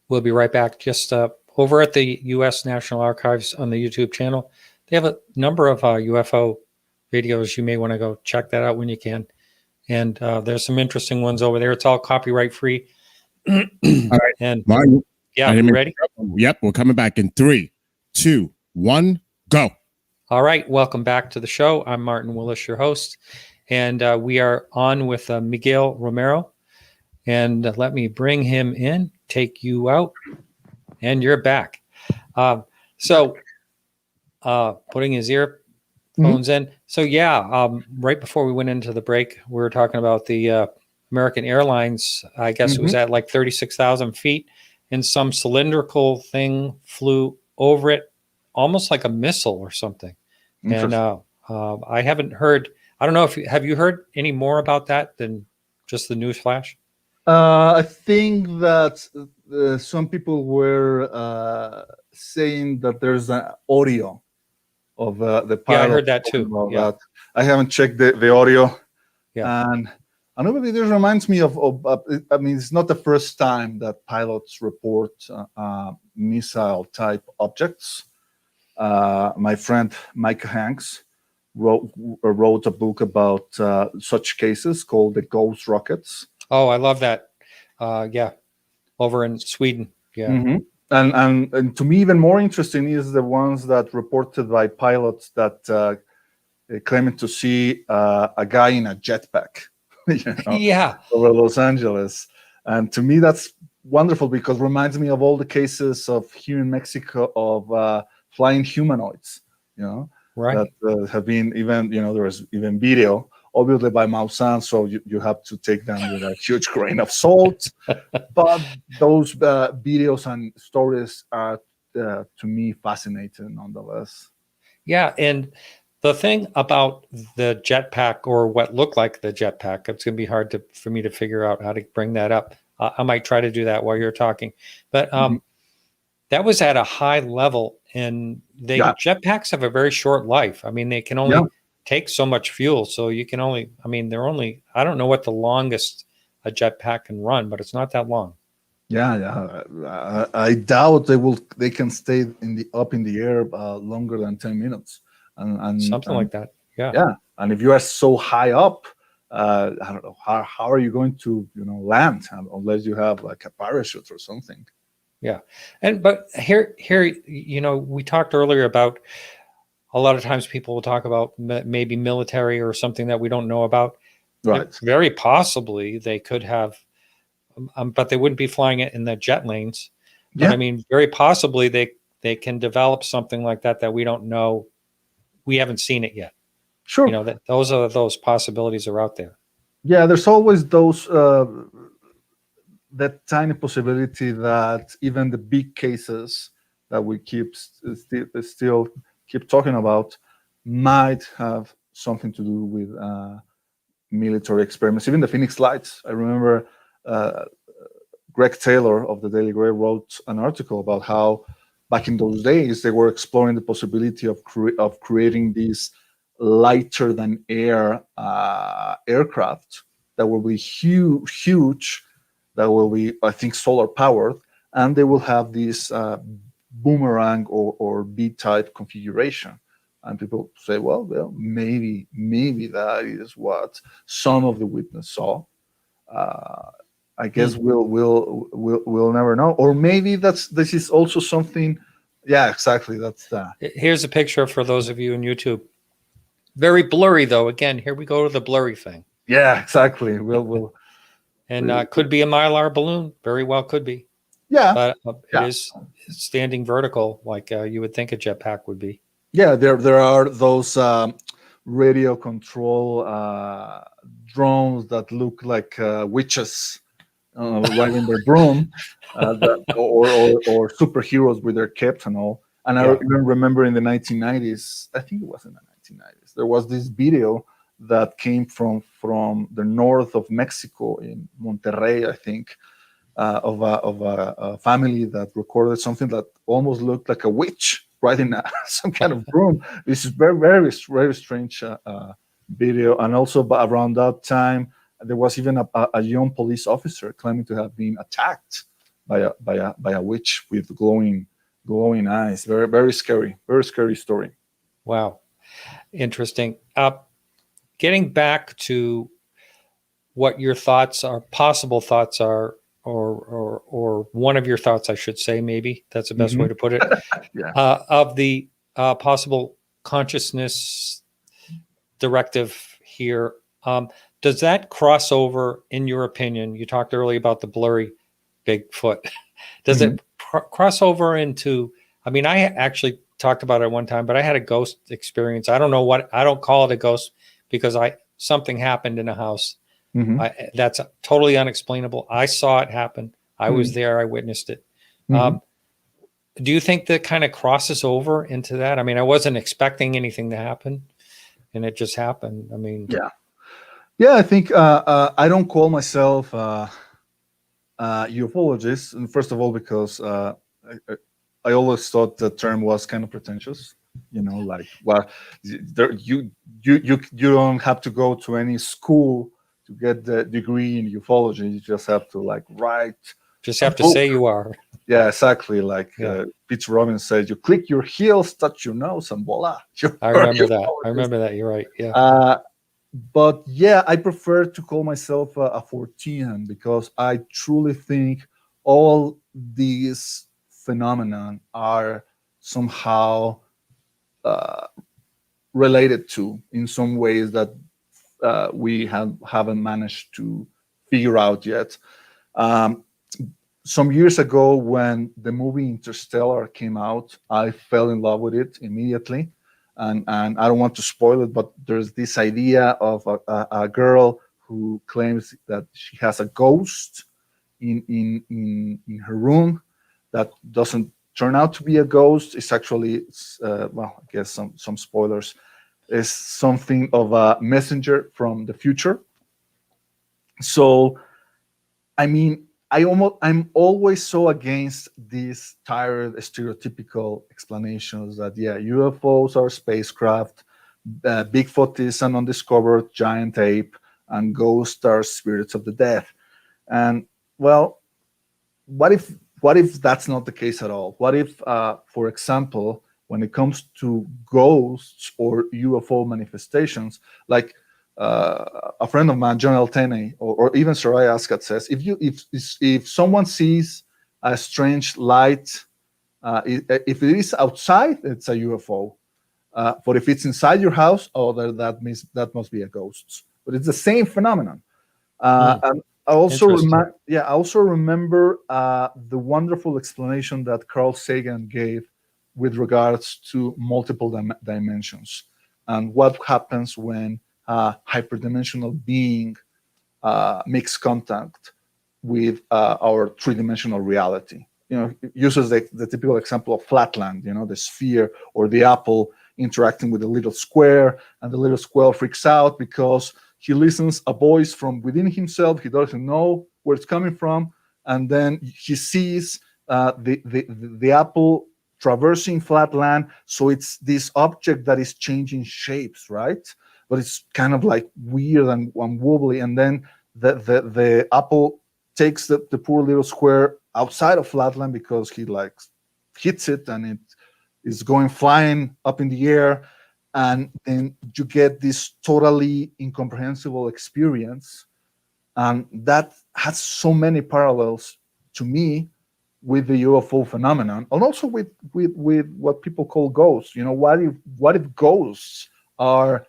We'll be right back. Just over at the U.S. National Archives on the YouTube channel, they have a number of UFO videos. You may want to go check that out when you can. And there's some interesting ones over there. It's all copyright free. All right. And Martin, yeah, you ready? Yep, we're coming back in 3, 2, 1, go. All right, welcome back to the show. I'm Martin Willis, your host, and we are on with Miguel Romero. And let me bring him in, take you out, and you're back. So putting his earphones in. So yeah, right before we went into the break, we were talking about the American Airlines. I guess it was at like 36,000 feet, and some cylindrical thing flew over it, almost like a missile or something. And I haven't heard. I don't know if have you heard any more about that than just the news flash? I think that some people were saying that there's an audio of the pilot. Yeah, I heard that too. Yeah. That. I haven't checked the audio. Yeah. And another video reminds me of, I mean, it's not the first time that pilots report missile-type objects. My friend Micah Hanks wrote a book about such cases called the Ghost Rockets. Oh, I love that. Yeah, over in Sweden. Yeah. And to me, even more interesting is the ones that reported by pilots that claiming to see a guy in a jetpack, Yeah, over Los Angeles. And to me, that's wonderful because it reminds me of all the cases of here in Mexico of flying humanoids, right. that have been even, there was even video, obviously by Maussan, so you have to take them with a huge grain of salt. But those videos and stories are, to me, fascinating nonetheless. Yeah, and the thing about the jetpack, or what looked like the jetpack, it's going to be hard for me to figure out how to bring that up. I might try to do that while you're talking. But that was at a high level, and jetpacks have a very short life. I mean, they can only take so much fuel, so you can only, I don't know what the longest a jetpack can run, but it's not that long. I doubt they can stay up in the air longer than 10 minutes. And something like that. Yeah. And if you are so high up, I don't know, how are you going to, land unless you have like a parachute or something? Yeah. But here, we talked earlier about a lot of times people will talk about maybe military or something that we don't know about. Right. Very possibly they could have, but they wouldn't be flying it in the jet lanes. But very possibly they can develop something like that we don't know. We haven't seen it yet. Sure. Those possibilities are out there. Yeah, there's always that tiny possibility that even the big cases that we still keep talking about might have something to do with military experiments. Even the Phoenix Lights. I remember Greg Taylor of the Daily Grey wrote an article about how back in those days they were exploring the possibility of creating these lighter than air aircraft that will be huge, that will be, I think, solar powered, and they will have this boomerang or B-type configuration. And people say, well, maybe that is what some of the witnesses saw. I guess we'll never know. Or maybe this is also something. Yeah, exactly. That's that. Here's a picture for those of you in YouTube. Very blurry, though. Again, here we go to the blurry thing. Yeah, exactly. We'll and could be a Mylar balloon. Very well could be. Yeah, but it is standing vertical, like you would think a jetpack would be. Yeah, there are those radio control drones that look like witches. riding their broom, or superheroes with their capes and all. And I Yeah. even remember in the 1990s, I think it was in the 1990s, there was this video that came from the north of Mexico in Monterrey, I think, of a family that recorded something that almost looked like a witch riding some kind of broom. This is very, very, very strange video. And also around that time, there was even a young police officer claiming to have been attacked by a witch with glowing eyes. Very, very scary story. Wow. Interesting. Getting back to what your thoughts are, possible thoughts are, or one of your thoughts, I should say, maybe that's the best way to put it, Yeah. of the possible consciousness directive here. Does that cross over, in your opinion? You talked earlier about the blurry Bigfoot. Does it cross over into, I mean, I actually talked about it one time, but I had a ghost experience. I don't know what, I don't call it a ghost because something happened in a house. That's totally unexplainable. I saw it happen. I was there. I witnessed it. Do you think that kind of crosses over into that? I mean, I wasn't expecting anything to happen, and it just happened. I mean, yeah. I think I don't call myself ufologist, and first of all, because I always thought the term was kind of pretentious. You know, like, well, you don't have to go to any school to get the degree in ufology. You just have to write. Just have to say you are. Yeah, exactly. Like Peter Robbins said, you click your heels, touch your nose, and voila. I remember that. You're right. Yeah. But yeah, I prefer to call myself a 14 because I truly think all these phenomena are somehow related to in some ways that we haven't managed to figure out yet. Some years ago, when the movie Interstellar came out, I fell in love with it immediately. And I don't want to spoil it, but there's this idea of a girl who claims that she has a ghost in her room that doesn't turn out to be a ghost. It's actually, well, I guess some spoilers, is something of a messenger from the future. So, I mean, I'm always so against these tired stereotypical explanations that UFOs are spacecraft, Bigfoot is an undiscovered giant ape, and ghosts are spirits of the dead. And well, what if that's not the case at all? What if, for example, when it comes to ghosts or UFO manifestations, like a friend of mine, John L. Tenney, or even Soraya Askat says, if someone sees a strange light, if it is outside, it's a UFO. But if it's inside your house, that must be a ghost. But it's the same phenomenon. And I also remember the wonderful explanation that Carl Sagan gave with regards to multiple dimensions and what happens when hyperdimensional being makes contact with our three-dimensional reality. You know, it uses the typical example of flatland, you know, the sphere or the apple interacting with the little square, and the little square freaks out because he listens a voice from within himself. He doesn't know where it's coming from, and then he sees the apple traversing flatland. So it's this object that is changing shapes, right? But it's kind of like weird and wobbly. And then the apple takes the poor little square outside of flatland because he hits it and it is going flying up in the air. And then you get this totally incomprehensible experience. And that has so many parallels to me with the UFO phenomenon, and also with what people call ghosts. You know, what if ghosts are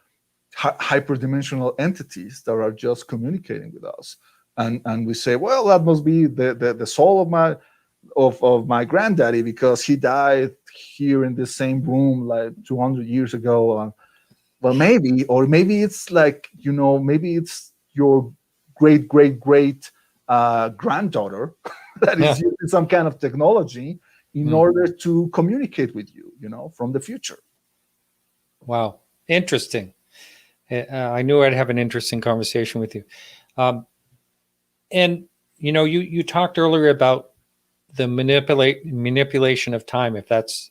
hyperdimensional entities that are just communicating with us, and we say, well, that must be the soul of my granddaddy because he died here in this same room like 200 years ago. Well, maybe it's like, you know, maybe it's your great granddaughter that Yeah. is using some kind of technology in order to communicate with you, from the future. Wow. Interesting. I knew I'd have an interesting conversation with you. And you talked earlier about the manipulation of time, if that's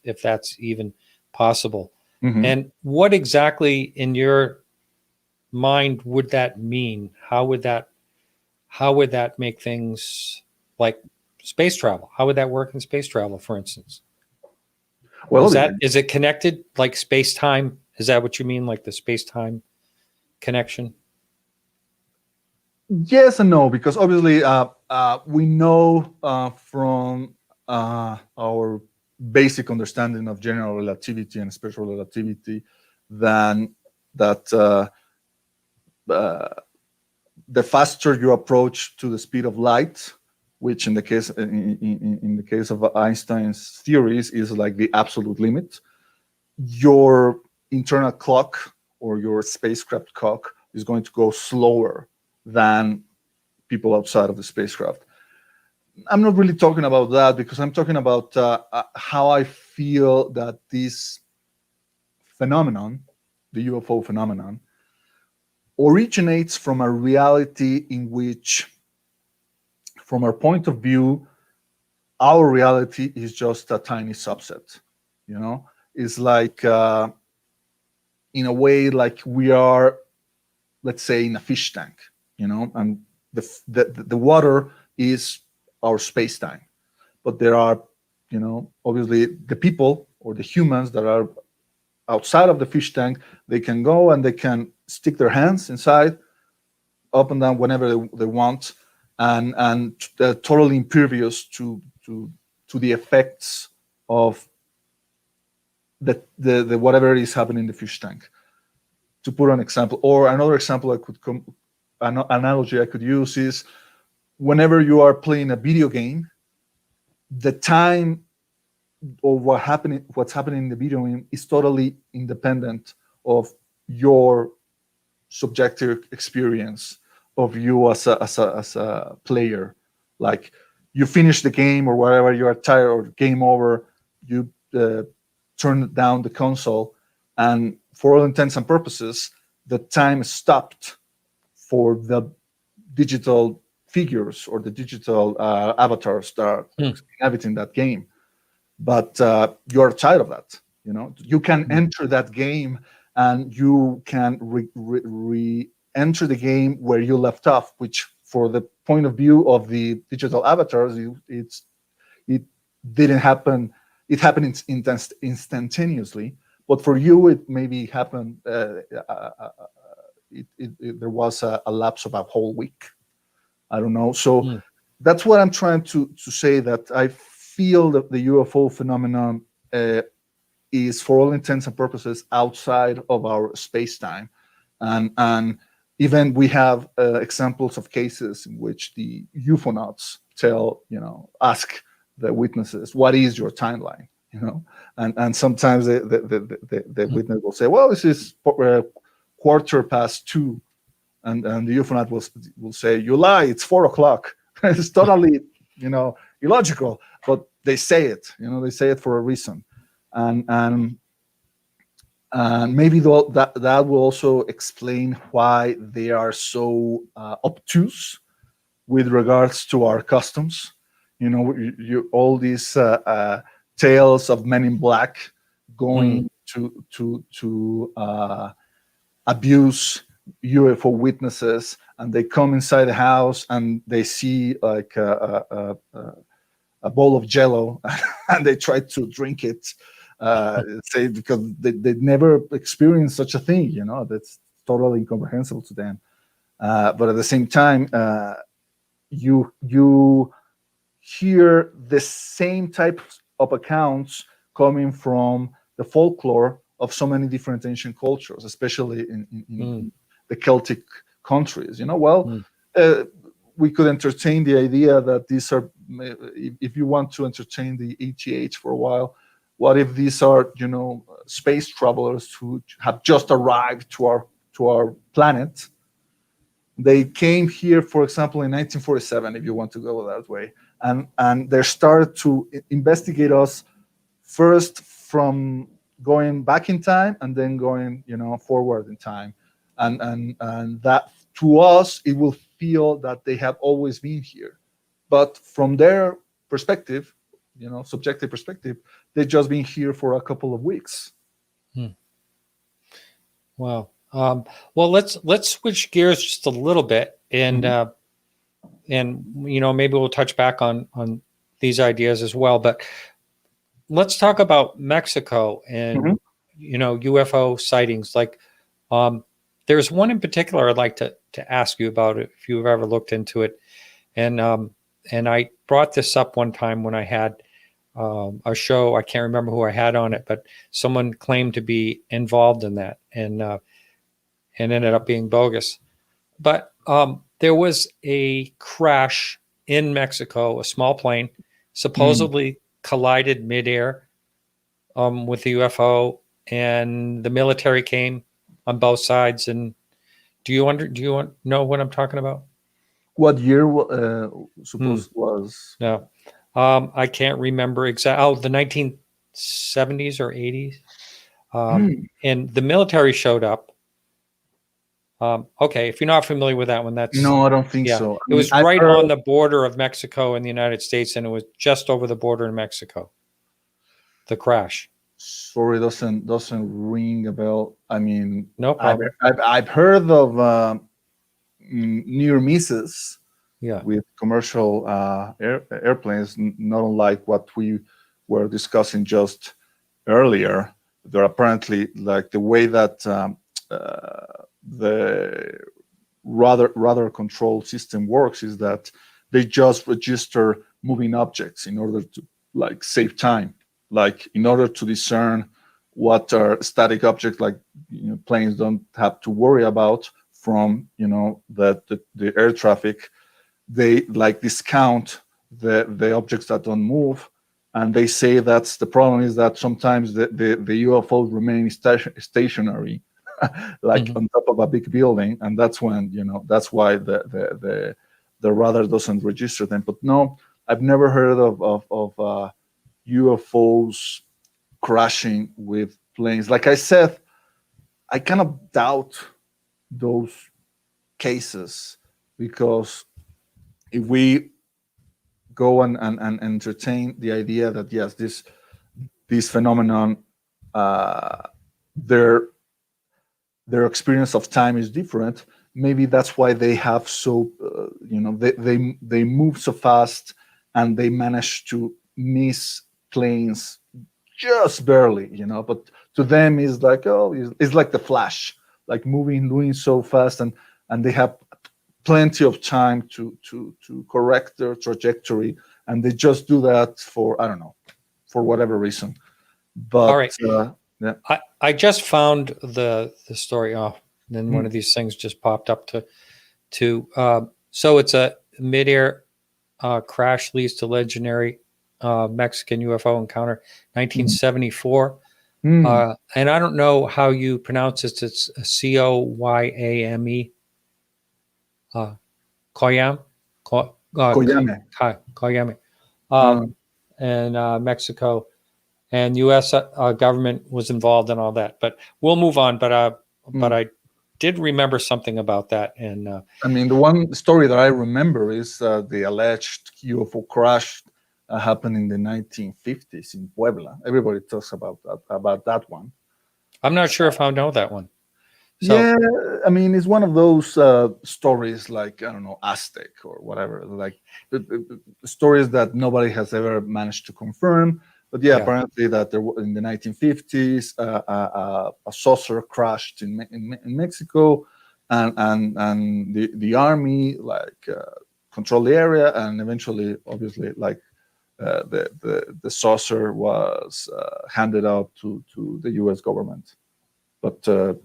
even possible. Mhm. And what exactly in your mind would that mean? How would that make things like space travel? How would that work in space travel, for instance? Well, Is it connected like space time? Is that what you mean, like the space time connection? yes and no, because obviously we know from our basic understanding of general relativity and special relativity that the faster you approach to the speed of light, which in the case of Einstein's theories is like the absolute limit, your internal clock or your spacecraft clock is going to go slower than people outside of the spacecraft. I'm not really talking about that, because I'm talking about how I feel that this phenomenon, the UFO phenomenon, originates from a reality in which, from our point of view, our reality is just a tiny subset. It's like, in a way, like we are, let's say, in a fish tank, and the water is our space time. But there are, obviously, the people or the humans that are outside of the fish tank. They can go and they can stick their hands inside, up and down whenever they want, and they're totally impervious to the effects of the whatever is happening in the fish tank. To put an example, or another example an analogy I could use is, whenever you are playing a video game, the time or what's happening in the video game is totally independent of your subjective experience of you as a player. Like, you finish the game or whatever, you are tired or game over, you turn down the console, and for all intents and purposes, the time stopped for the digital figures or the digital avatars that are inhabiting that game. But you're tired of that. You can enter that game, and you can re-enter the game where you left off, which, for the point of view of the digital avatars, it didn't happen. It happened instantaneously, but for you, it maybe happened. There was a lapse of a whole week. I don't know. So that's what I'm trying to say, that I feel that the UFO phenomenon is, for all intents and purposes, outside of our space-time. And even we have examples of cases in which the UFOnauts ask the witnesses, what is your timeline? And sometimes the witness will say, well, this is 2:15, and the UFOnaut will say, you lie, it's 4:00. It's totally illogical, but they say it. They say it for a reason, and maybe that will also explain why they are so obtuse with regards to our customs. All these tales of men in black going to abuse UFO witnesses, and they come inside the house and they see like a bowl of Jello, and they try to drink it, say, because they never experienced such a thing. That's totally incomprehensible to them. But at the same time, you hear the same type of accounts coming from the folklore of so many different ancient cultures, especially in the Celtic countries. We could entertain the idea that these are, if you want to entertain the ETH for a while, what if these are, space travelers who have just arrived to our planet, They came here, for example, in 1947, if you want to go that way, and they started to investigate us first from going back in time and then going, forward in time, and that to us it will feel that they have always been here, but from their perspective, subjective perspective, they've just been here for a couple of weeks. Wow. Well, let's switch gears just a little bit, and maybe we'll touch back on these ideas as well. But let's talk about Mexico and UFO sightings. Like, there's one in particular I'd like to ask you about it, if you've ever looked into it, and I brought this up one time when I had a show. I can't remember who I had on it, but someone claimed to be involved in that, and ended up being bogus. But there was a crash in Mexico. A small plane supposedly collided midair with the UFO, and the military came on both sides. And do you know what I'm talking about? What year suppose was? No, I can't remember exactly. Oh, the 1970s or 80s. And the military showed up. Okay, if you're not familiar with that one, that's No, I don't think so. It was right on the border of Mexico and the United States, and it was just over the border in Mexico. The crash. Sorry, doesn't ring a bell. I mean, No problem. I've heard of near misses with commercial airplanes, not unlike what we were discussing just earlier. They're apparently, like, the way that the radar control system works is that they just register moving objects in order to, like, save time, like in order to discern what are static objects, like, planes don't have to worry about from the air traffic. They, like, discount the objects that don't move, and they say that's the problem, is that sometimes the UFOs remain stationary like on top of a big building, and that's when that's why the radar doesn't register them. But no, I've never heard of UFOs crashing with planes. Like I said, I kind of doubt those cases, because if we go and entertain the idea that yes, this phenomenon, their experience of time is different. Maybe that's why they have so they move so fast, and they manage to miss planes just barely, but to them is like, it's like the Flash, like doing so fast, and they have plenty of time to correct their trajectory, and they just do that for, I don't know, for whatever reason. But all right. Yeah. I just found the story. Then one of these things just popped up so it's a midair crash leads to legendary Mexican UFO encounter, 1974. And I don't know how you pronounce it. It's Coyame. Coyame. And Mexico. And U.S. Government was involved in all that, but we'll move on. But I did remember something about that. And I mean, the one story that I remember is the alleged UFO crash happened in the 1950s in Puebla. Everybody talks about that one. I'm not sure if I know that one. So, yeah, I mean, it's one of those stories, like, I don't know, Aztec or whatever, like stories that nobody has ever managed to confirm. But yeah, apparently that there in the 1950s, a saucer crashed in Mexico, and the army controlled the area, and eventually, obviously, the saucer was handed out to the U.S. government. But I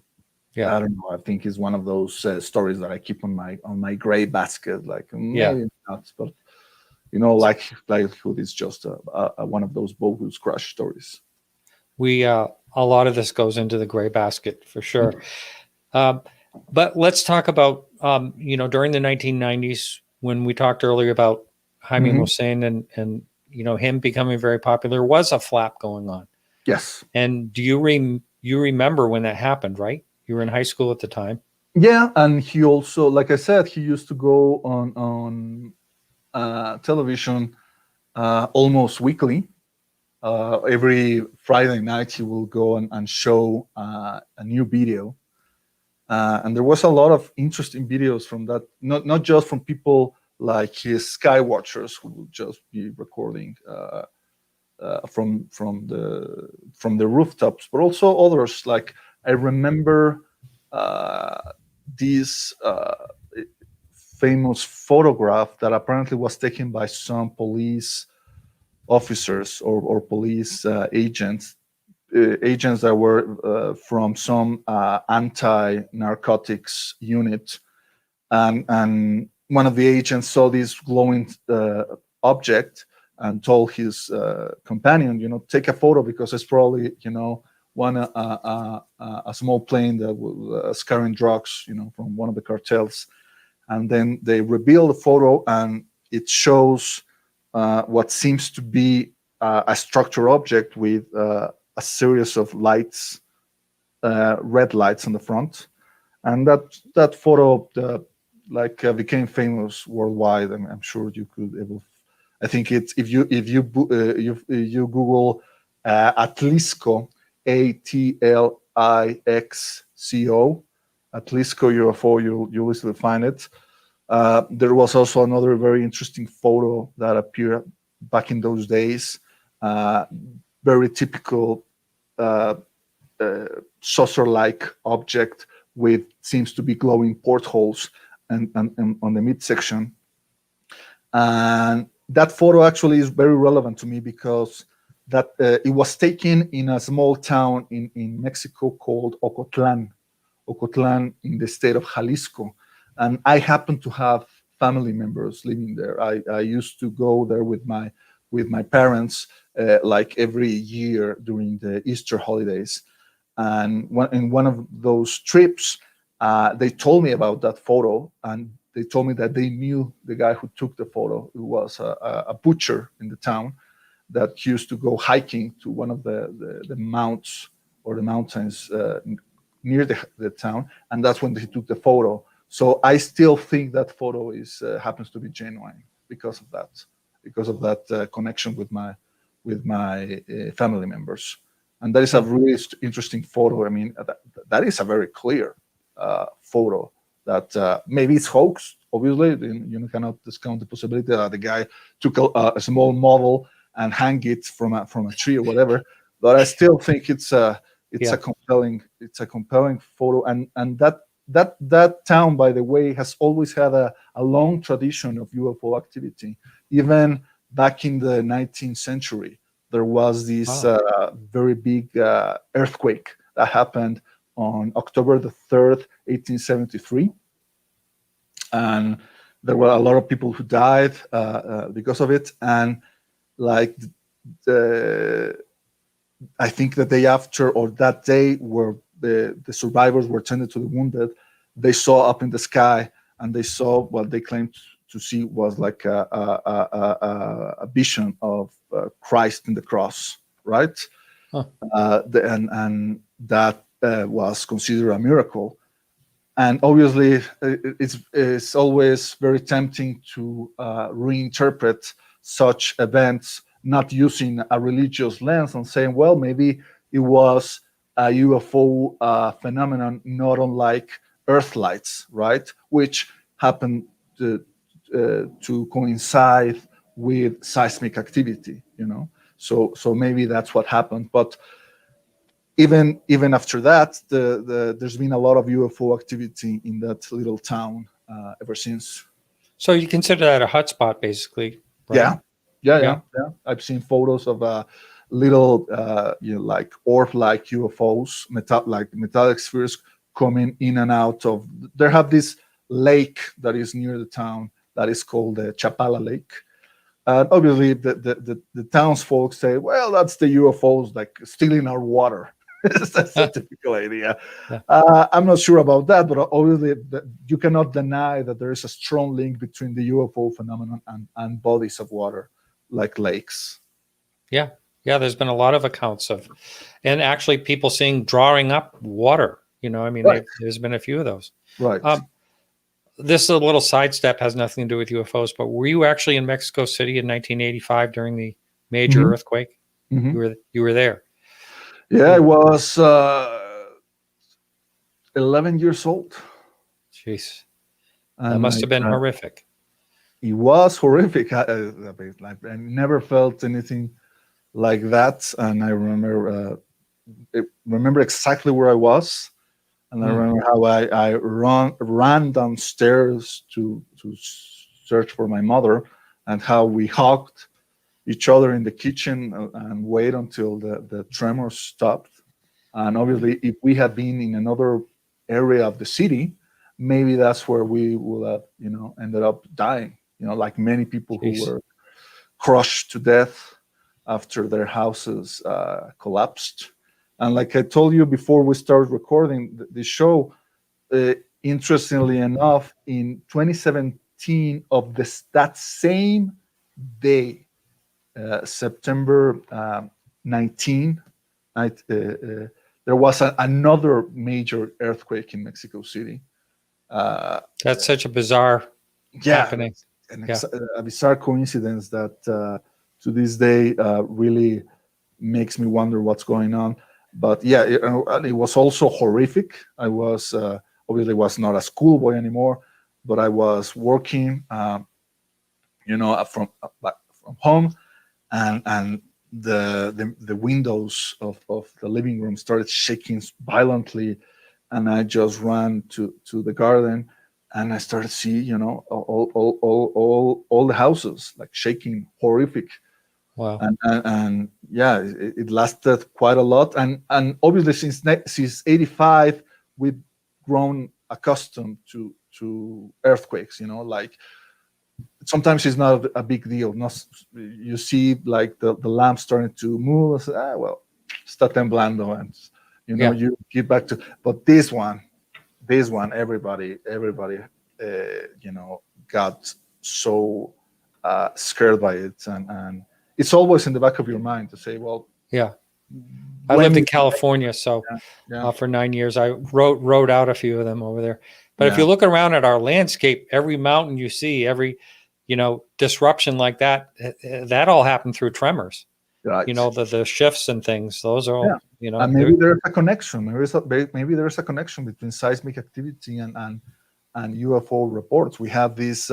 don't know. I think it's one of those stories that I keep on my gray basket. Like, maybe not, but. Likelihood is just one of those bogus crash stories. A lot of this goes into the gray basket for sure. But let's talk about During the 1990s, when we talked earlier about Jaime Mhm. Maussan and him becoming very popular, was a flap going on. Yes. And do you remember when that happened? Right, you were in high school at the time. Yeah, and he also, like I said, he used to go on television almost weekly. Every Friday night, he will go and show a new video. And there was a lot of interesting videos from that, not just from people like his sky watchers who would just be recording from the rooftops, but also others. Like I remember this famous photograph that apparently was taken by some police officers or police agents that were from some anti-narcotics unit, and one of the agents saw this glowing object and told his companion, take a photo because it's probably, a small plane that was carrying drugs, from one of the cartels. And then they reveal the photo, and it shows what seems to be a structured object with a series of lights, red lights on the front, and that photo became famous worldwide. I'm sure you could able. I think it's if you Google Atlisco, Atlixco, Atlisco UFO, you'll easily find it. There was also another very interesting photo that appeared back in those days. Very typical saucer-like object with seems to be glowing portholes and on the midsection. And that photo actually is very relevant to me because that it was taken in a small town in Mexico called Ocotlan in the state of Jalisco. And I happen to have family members living there. I used to go there with my parents like every year during the Easter holidays. And in one of those trips, they told me about that photo, and they told me that they knew the guy who took the photo. It was a butcher in the town that used to go hiking to one of the mounts or the mountains near the town, and that's when he took the photo. So I still think that photo is happens to be genuine because of that connection with my family members. And that is a really interesting photo. I mean, that is a very clear photo that maybe it's hoax. Obviously, you cannot discount the possibility that the guy took a small model and hang it from a tree or whatever. But I still think it's a compelling photo, and that town, by the way, has always had a long tradition of UFO activity. Even back in the 19th century, there was this very big earthquake that happened on October the 3rd, 1873. And there were a lot of people who died because of it. And like I think the day after or that day where the survivors were tended to the wounded, they saw up in the sky and they saw what they claimed to see was like a vision of Christ in the cross, right? Huh. And that was considered a miracle. And obviously, it's always very tempting to reinterpret such events not using a religious lens and saying, well, maybe it was a UFO phenomenon, not unlike Earthlights, right? Which happened to coincide with seismic activity, So maybe that's what happened. But even after that, there's been a lot of UFO activity in that little town ever since. So you consider that a hotspot, basically, right? Yeah. I've seen photos of little, like orb-like UFOs, metallic spheres coming in and out of. There have this lake that is near the town that is called the Chapala Lake. And obviously, the townsfolk say, well, that's the UFOs like stealing our water. That's Huh. a typical idea. Yeah. I'm not sure about that, but obviously you cannot deny that there is a strong link between the UFO phenomenon and bodies of water like lakes. Yeah. Yeah. There's been a lot of accounts of, and actually people seeing drawing up water. You know, I mean, Right. there's been a few of those. Right. This is a little sidestep, has nothing to do with UFOs, but were you actually in Mexico City in 1985 during the major Mhm. earthquake? Mhm. You were there. Yeah, I was 11 years old, Jeez. That and must have been horrific. it was horrific. I never felt anything like that, and I remember exactly where I was, and I Hmm. remember how I ran downstairs to search for my mother, and how we hugged each other in the kitchen and wait until the tremors stopped. And obviously, if we had been in another area of the city, maybe that's where we would have, ended up dying. Like many people who Jeez. were crushed to death after their houses collapsed. And like I told you before we started recording the show, interestingly enough, in 2017 of that same day, September 19, there was another major earthquake in Mexico City. That's such a bizarre Yeah, happening. Yeah. a bizarre coincidence that to this day really makes me wonder what's going on. But yeah, it was also horrific. I was obviously was not a schoolboy anymore, but I was working, from home, and the windows of the living room started shaking violently, and I just ran to the garden, and I started to see all the houses like shaking, horrific. Wow. And yeah, it lasted quite a lot, and obviously since 85 we've grown accustomed to earthquakes, like sometimes it's not a big deal. Not, you see like the lamp starting to move. I say, well, está temblando, and Yeah. you get back to. But this one, everybody, got so scared by it, and it's always in the back of your mind to say, well, Yeah. I when lived in is the California, so next- yeah, for 9 years, I rode out a few of them over there. But if yeah, you look around at our landscape, every mountain you see, every disruption like that, that all happened through tremors. right. The shifts and things. Those are Yeah. all. And maybe there's a connection. Maybe there's a connection between seismic activity and UFO reports. We have this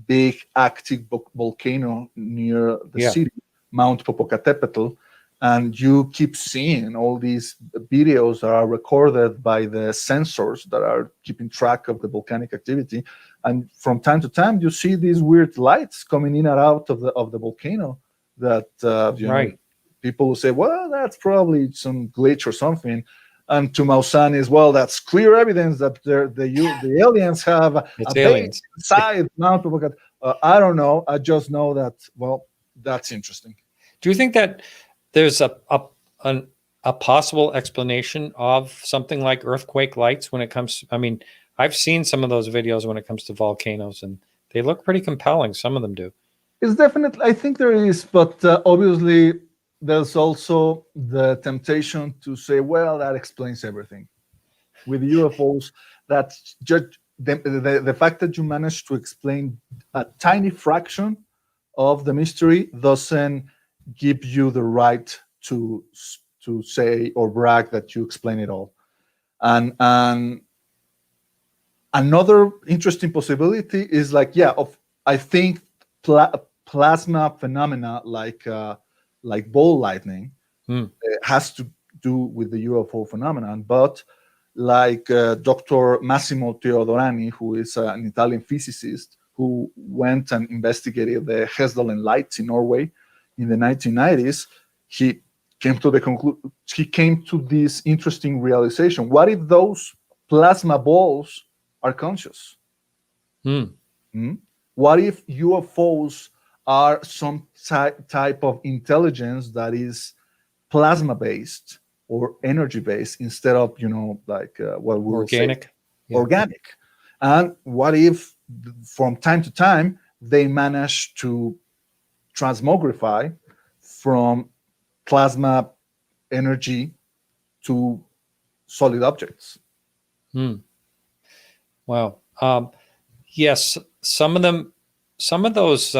big active volcano near the Yeah. city, Mount Popocatépetl, and you keep seeing all these videos that are recorded by the sensors that are keeping track of the volcanic activity. And from time to time, you see these weird lights coming in and out of the volcano that Right. people will say, well, that's probably some glitch or something. And to Maussan is, well, that's clear evidence that the aliens have It's a base aliens. inside Mount Popocatépetl. I don't know. I just know that, well, that's interesting. Do you think that there's a possible explanation of something like earthquake lights when it comes? I mean, I've seen some of those videos when it comes to volcanoes, and they look pretty compelling. Some of them do. It's definitely, I think there is, but obviously there's also the temptation to say, well, that explains everything. With UFOs, that's just the fact that you managed to explain a tiny fraction of the mystery doesn't give you the right to say or brag that you explain it all. And another interesting possibility is like, I think plasma phenomena like ball lightning has to do with the UFO phenomenon, but like Dr. Massimo Teodorani, who is an Italian physicist who went and investigated the Hesdalen lights in Norway in the 1990s, he came to this interesting realization: what if those plasma balls are conscious? What if UFOs are some type of intelligence that is plasma based or energy based instead of like what we will say Organic. Yeah. organic. And what if from time to time they manage to transmogrify from plasma energy to solid objects? Wow. Yes, some of those,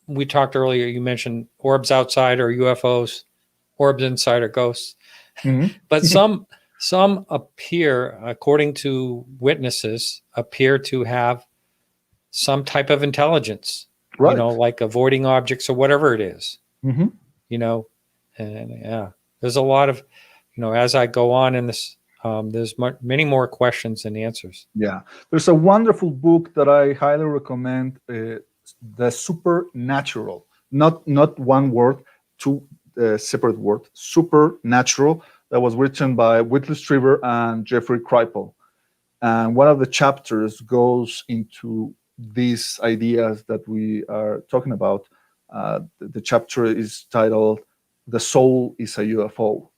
we talked earlier, you mentioned orbs outside or UFOs, orbs inside or ghosts. Mhm. But some appear, according to witnesses, appear to have some type of intelligence, Right. like avoiding objects or whatever it is, Hmm. and yeah, there's a lot of, as I go on in this, there's many more questions than answers. Yeah, there's a wonderful book that I highly recommend, The Supernatural. Not one word, two separate words. Supernatural. That was written by Whitley Strieber and Jeffrey Kripal. And one of the chapters goes into these ideas that we are talking about. The chapter is titled "The Soul is a UFO,"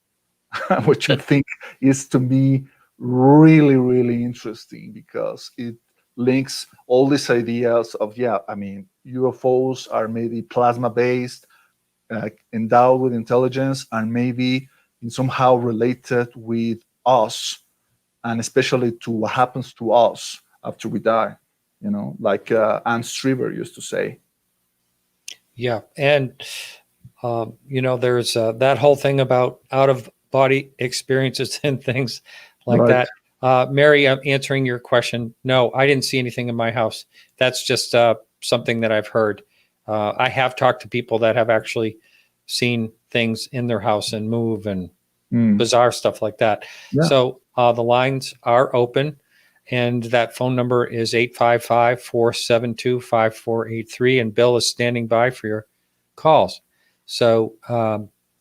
which I think is, to me, really, really interesting because it links all these ideas of, UFOs are maybe plasma based, endowed with intelligence, and maybe in somehow related with us, and especially to what happens to us after we die, like Anne Strieber used to say. Yeah, and there's that whole thing about out of body experiences and things like Right. that. Mary, I'm answering your question. No, I didn't see anything in my house. That's just something that I've heard. I have talked to people that have actually seen things in their house and move and bizarre stuff like that. Yeah. So the lines are open, and that phone number is 855-472-5483, and Bill is standing by for your calls. So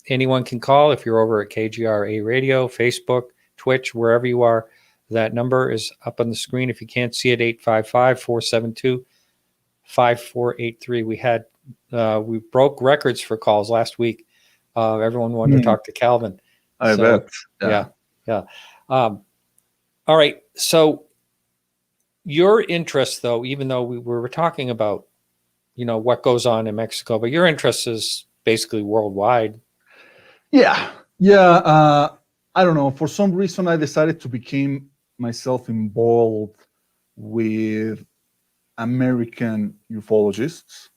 anyone can call if you're over at KGRA Radio, Facebook, Twitch, wherever you are. That number is up on the screen. If you can't see it, 855-472-5483. We broke records for calls last week. Everyone wanted to talk to Calvin. I bet. Yeah. All right. So your interest, though, even though we were talking about, what goes on in Mexico, but your interest is basically worldwide. Yeah. I don't know. For some reason, I decided to become myself involved with American ufologists.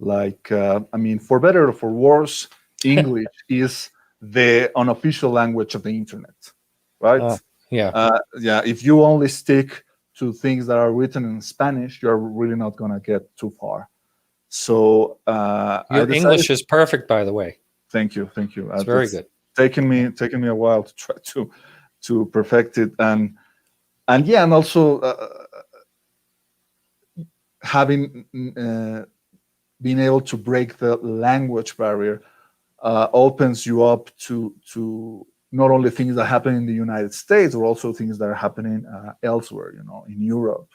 Like, for better or for worse, English is the unofficial language of the internet, right? Yeah. If you only stick to things that are written in Spanish, you're really not going to get too far. So your English is perfect, by the way. Thank you. It's very good. Taken me a while to try to perfect it, and also having been able to break the language barrier opens you up to not only things that happen in the United States, but also things that are happening elsewhere. In Europe,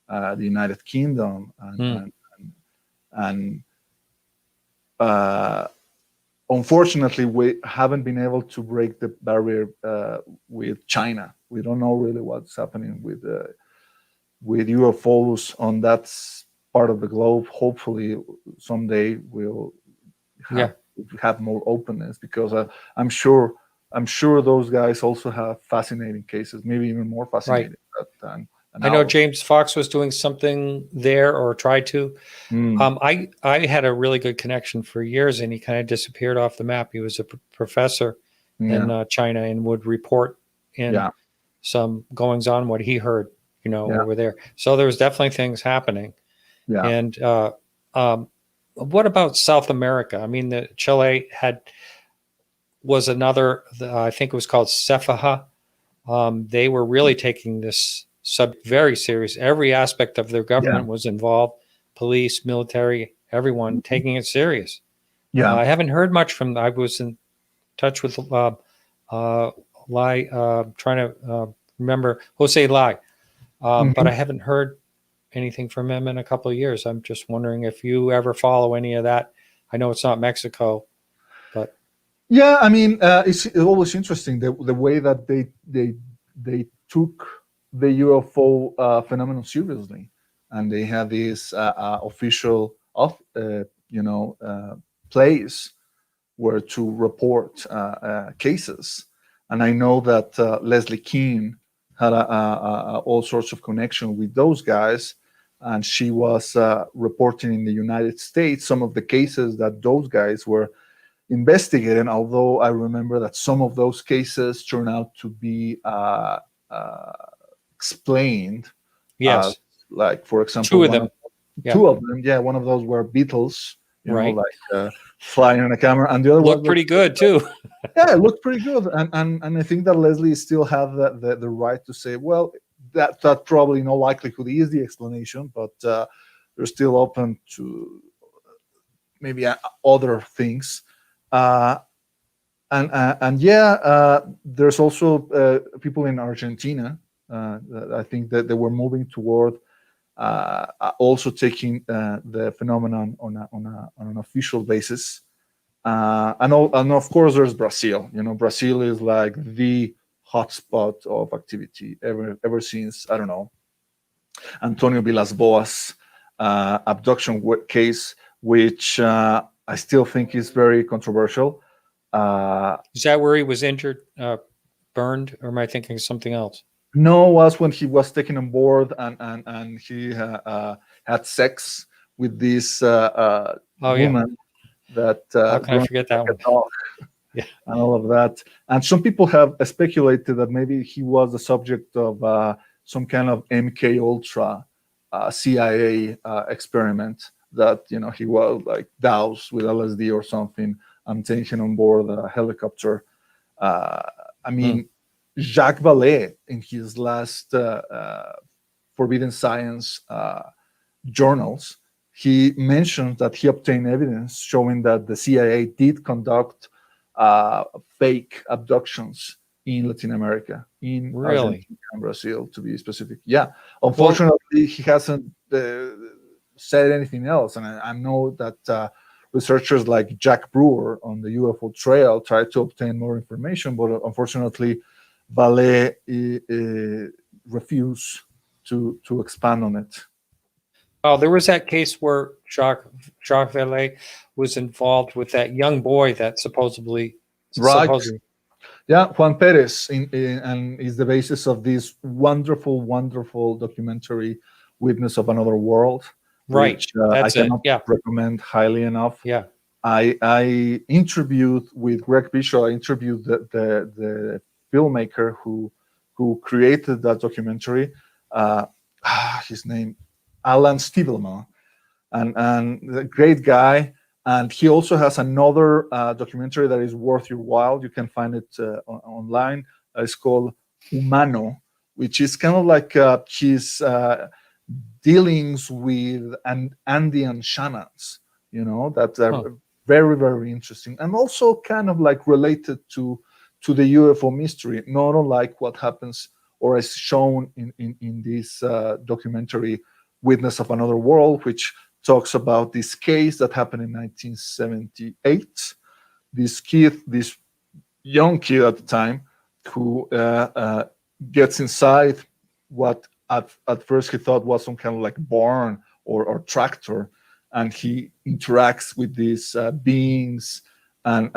the United Kingdom, and unfortunately, we haven't been able to break the barrier with China. We don't know really what's happening with UFOs on that part of the globe. Hopefully, someday we'll have more openness, because I'm sure those guys also have fascinating cases, maybe even more fascinating than I know James Fox was doing something there, or tried to. I had a really good connection for years, and he kind of disappeared off the map. He was a professor in China and would report in some goings on, what he heard, over there. So there was definitely things happening. Yeah. And what about South America? I mean, the Chile was another, I think it was called Cefaha. They were really taking this very serious. Every aspect of their government was involved. Police, military, everyone taking it serious. Yeah. I haven't heard much from, I was in touch with trying to remember Jose Lai. But I haven't heard anything from him in a couple of years. I'm just wondering if you ever follow any of that. I know it's not Mexico, but Yeah, I mean, it's always interesting the way that they took the UFO phenomenon seriously, and they had this official of place where to report cases. And I know that Leslie Keane had all sorts of connection with those guys, and she was reporting in the United States some of the cases that those guys were investigating. Although I remember that some of those cases turned out to be uh, explained. Uh, Yes, like, for example, two of them. Yeah, two of them. Yeah, one of those were Beatles, right. like flying on a camera, and the other Looked one pretty good too. yeah, it looked pretty good. And I think that Leslie still have the right to say, well, that probably no likelihood is the explanation, but they're still open to maybe other things. Uh, and yeah, there's also people in Argentina. That I think that they were moving toward also taking the phenomenon on an official basis. And of course, there's Brazil. Brazil is like the hotspot of activity ever since, I don't know, Antonio Vilas Boas abduction case, which I still think is very controversial. Is that where he was injured, burned, or am I thinking of something else? No, was when he was taken on board and he had sex with this Oh yeah. woman that How can I runs forget like that a one? dog. Yeah. And all of that. And some people have speculated that maybe he was the subject of some kind of MK Ultra CIA experiment, that he was like doused with LSD or something and taken on board a helicopter. Uh, I mean, Jacques Vallée, in his last Forbidden Science journals, he mentioned that he obtained evidence showing that the CIA did conduct fake abductions in Latin America, in Really? Argentina and Brazil, to be specific. Yeah, unfortunately, he hasn't said anything else, and I know that researchers like Jack Brewer on the UFO Trail tried to obtain more information, but unfortunately, Vallée refused to expand on it. Oh, there was that case where Jacques Vallée was involved with that young boy that supposedly. Right. Yeah, Juan Perez and is the basis of this wonderful, wonderful documentary, Witness of Another World, Right. which That's I cannot Yeah. recommend highly enough. Yeah. I interviewed with Greg Bishop. I interviewed the filmmaker who created that documentary. His name, Alan Stivelman, and a great guy. And he also has another documentary that is worth your while. You can find it online. It's called Humano, which is kind of like his dealings with Andean shamans, that are very, very interesting. And also kind of like related to the UFO mystery, not unlike what happens or is shown in this documentary, Witness of Another World, which talks about this case that happened in 1978. This young kid at the time, who gets inside what at first he thought was some kind of like barn or tractor, and he interacts with these beings, and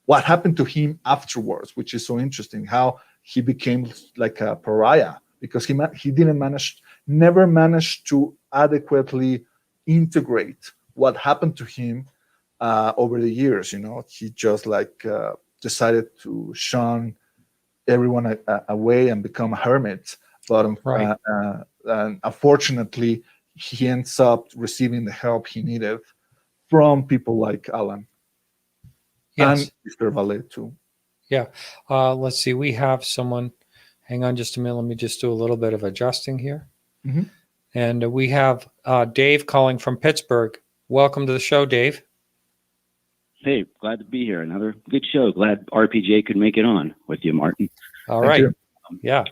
what happened to him afterwards, which is so interesting. How he became like a pariah because he never managed to adequately integrate what happened to him over the years. He just decided to shun everyone away and become a hermit. But Right. and unfortunately, he ends up receiving the help he needed from people like Alan Yes. and Mr. Vallée too. Yeah. Let's see. We have someone. Hang on just a minute. Let me just do a little bit of adjusting here. Mhm. And we have Dave calling from Pittsburgh. Welcome to the show, Dave. Hey, glad to be here. Another good show. Glad RPJ could make it on with you, Martin. All Thank right. you. Yeah.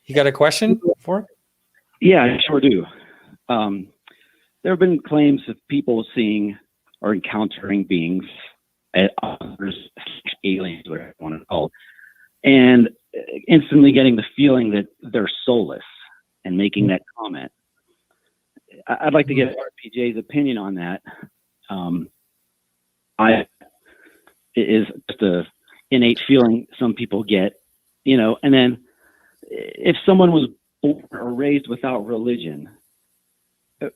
You got a question for him? Yeah, I sure do. There have been claims of people seeing or encountering beings others, aliens, whatever you want to call it, and instantly getting the feeling that they're soulless and making that comment. I'd like to get RPJ's opinion on that. It is just a innate feeling some people get, and then if someone was born or raised without religion,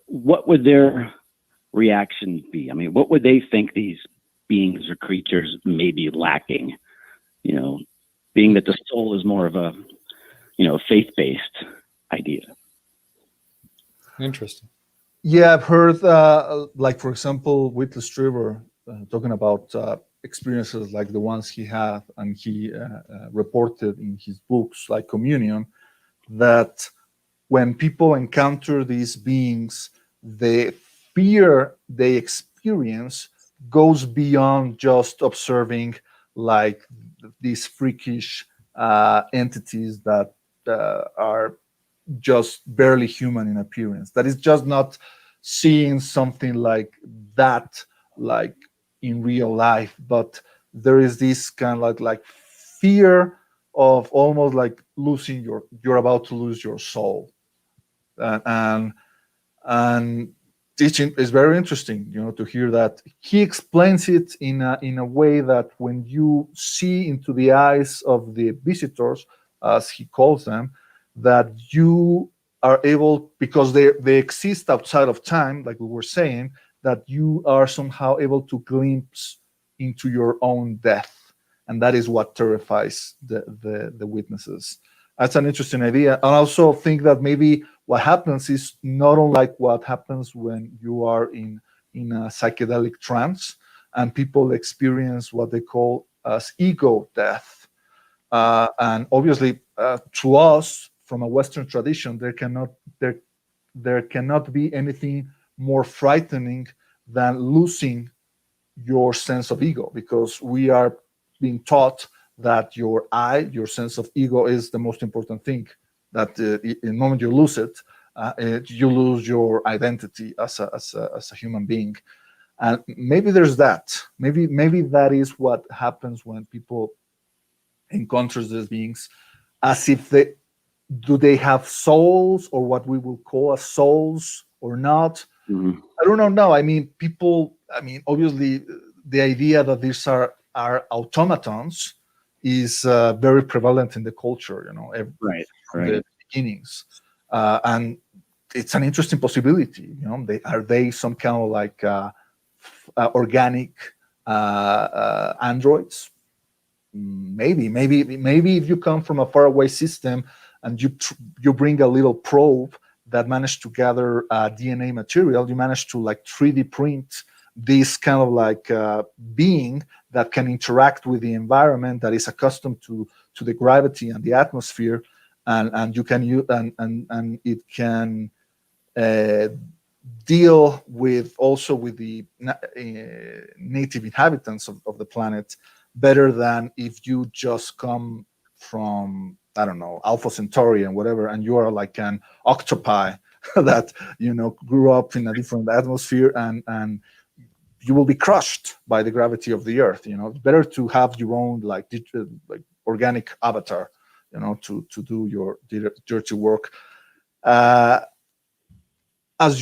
what would their reaction be? I mean, what would they think these beings or creatures may be lacking? Being that the soul is more of a, faith-based idea. Interesting. Yeah, I've heard, like, for example, Whitley Strieber talking about experiences like the ones he had, and he reported in his books, like Communion, that when people encounter these beings, the fear they experience goes beyond just observing, like, these freakish entities that are just barely human in appearance. That is just not seeing something like that, like in real life, but there is this kind of like fear of almost like you're about to lose your soul. And teaching is very interesting, to hear that. He explains it in a way that when you see into the eyes of the visitors, as he calls them, that you are able, because they exist outside of time, like we were saying, that you are somehow able to glimpse into your own death, and that is what terrifies the witnesses. That's an interesting idea. And I also think that maybe what happens is not unlike what happens when you are in a psychedelic trance, and people experience what they call as ego death. And obviously, to us, from a Western tradition, there cannot be anything more frightening than losing your sense of ego, because we are being taught that your sense of ego is the most important thing. That the moment you lose it, you lose your identity as a human being. And maybe there's that. Maybe that is what happens when people encounter these beings, as if they have souls, or what we will call as souls, or not. Mm-hmm. I don't know. I mean, obviously, the idea that these are automatons is very prevalent in the culture, Right. from the beginnings. And it's an interesting possibility. Are they some kind of like organic androids? Maybe if you come from a faraway system and you bring a little probe that managed to gather DNA material, you manage to like 3D print this kind of like being that can interact with the environment, that is accustomed to the gravity and the atmosphere, and you can use and it can deal with the native inhabitants of the planet better than if you just come from, I don't know, Alpha Centauri and whatever, and you are like an octopi that grew up in a different atmosphere, and you will be crushed by the gravity of the earth. It's better to have your own like organic avatar, to do your dirty work. As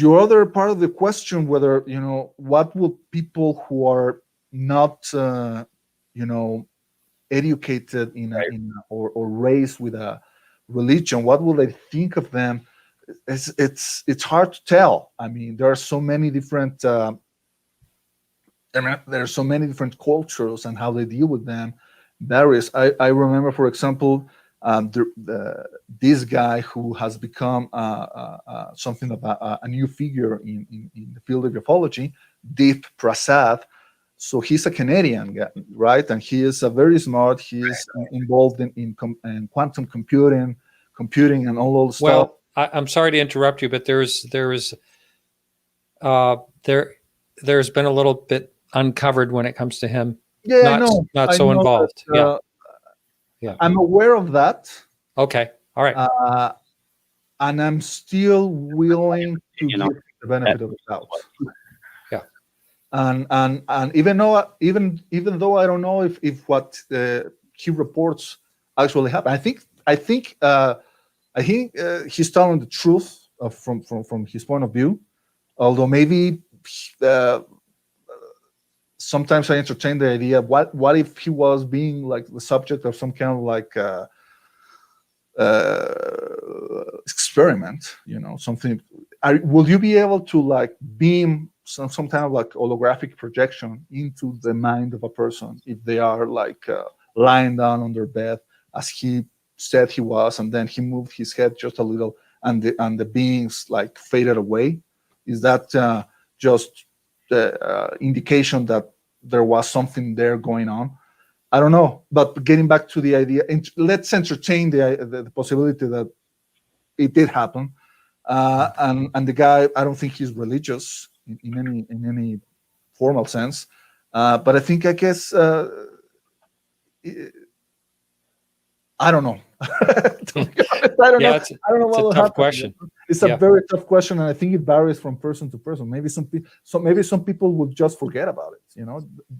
your other part of the question, whether what will people who are not educated or raised with a religion, what will they think of them? It's hard to tell. I mean, there are so many different cultures, and how they deal with them varies. I remember, for example, this guy who has become something of a new figure in the field of ufology, Deep Prasad. So he's a Canadian guy, right? And he is very smart. He is involved in quantum computing and all those stuff. Well, I'm sorry to interrupt you, but there's been a little bit uncovered when it comes to him. Yeah, I know. Not so involved. That, yeah. I'm aware of that. Okay. All right. And I'm still willing to give the benefit of the doubt. Yeah. And even though I don't know if what he reports actually happened, I think he's telling the truth from his point of view. Although maybe uh, sometimes I entertain the idea: what if he was being like the subject of some kind of like experiment? Something. Will you be able to like beam some kind of like holographic projection into the mind of a person if they are like lying down on their bed as he said he was, and then he moved his head just a little, and the beings like faded away? Is that just the indication that there was something there going on? I don't know. But getting back to the idea, let's entertain the possibility that it did happen. And the guy, I don't think he's religious in any formal sense. But I guess I don't know. To be honest, I don't Yeah, know. it's I don't know it's what a will tough happen. question. It's a Yeah. very tough question, and I think it varies from person to person. Maybe maybe some people would just forget about it.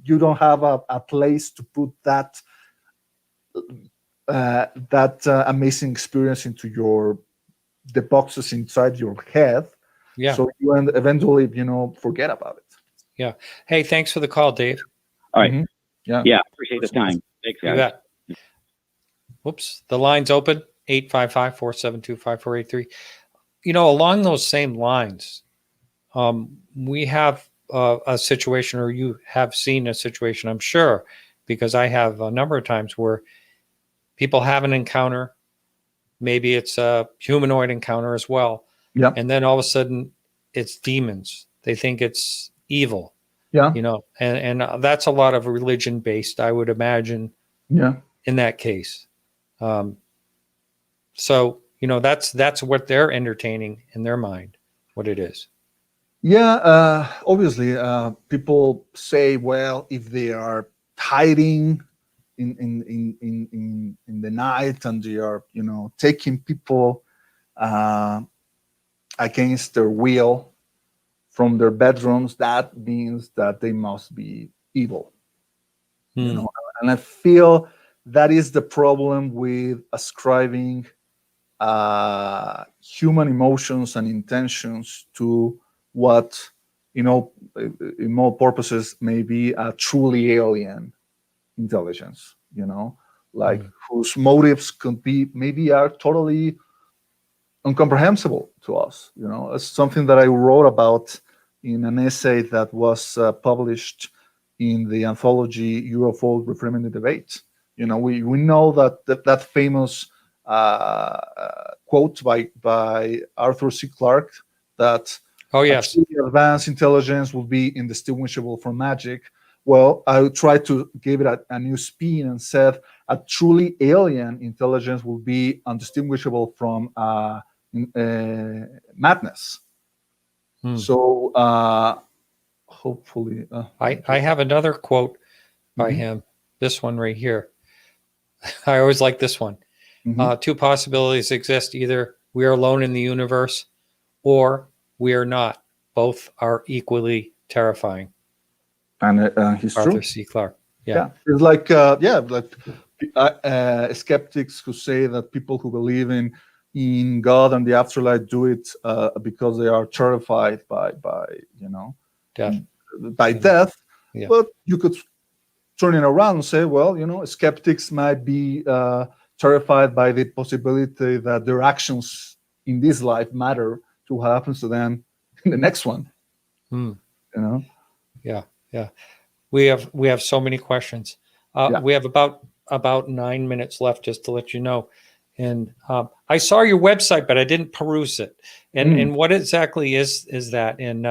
You don't have a place to put that amazing experience into the boxes inside your head. Yeah. So you eventually, forget about it. Yeah. Hey, thanks for the call, Dave. All right. Mhm. Yeah. Yeah, appreciate the time. Thanks, You guys. bet. Whoops. The line's open, 855-472-5483. Along those same lines, we have a situation, or you have seen a situation, I'm sure, because I have a number of times where people have an encounter. Maybe it's a humanoid encounter as well. Yeah. And then all of a sudden it's demons. They think it's evil, Yeah. and that's a lot of religion based, I would imagine, Yeah. in that case. So, that's what they're entertaining in their mind, what it is. Yeah. Obviously, people say, well, if they are hiding in the night and they are, taking people against their will from their bedrooms, that means that they must be evil. Hmm. And I feel that is the problem with ascribing human emotions and intentions to what, in more purposes, may be a truly alien intelligence, like whose motives could be maybe are totally incomprehensible to us. It's something that I wrote about in an essay that was published in the anthology UFO Reframing the Debate. We know that famous quote by Arthur C. Clarke that Oh, yes. truly advanced intelligence will be indistinguishable from magic. Well, I tried to give it a new spin and said a truly alien intelligence will be undistinguishable from madness. So hopefully, I have another quote by him. This one right here. I always like this one. Two possibilities exist: either we are alone in the universe, or we are not. Both are equally terrifying. And he's Arthur true. C. Clarke. Yeah, it's like skeptics who say that people who believe in God and the afterlife do it because they are terrified by Death. death. Yeah. But you could turn it around and say, well, skeptics might be terrified by the possibility that their actions in this life matter to what happens to them in the next one. Yeah. We have so many questions. We have about 9 minutes left, just to let you know. And I saw your website, but I didn't peruse it. And what exactly is that? And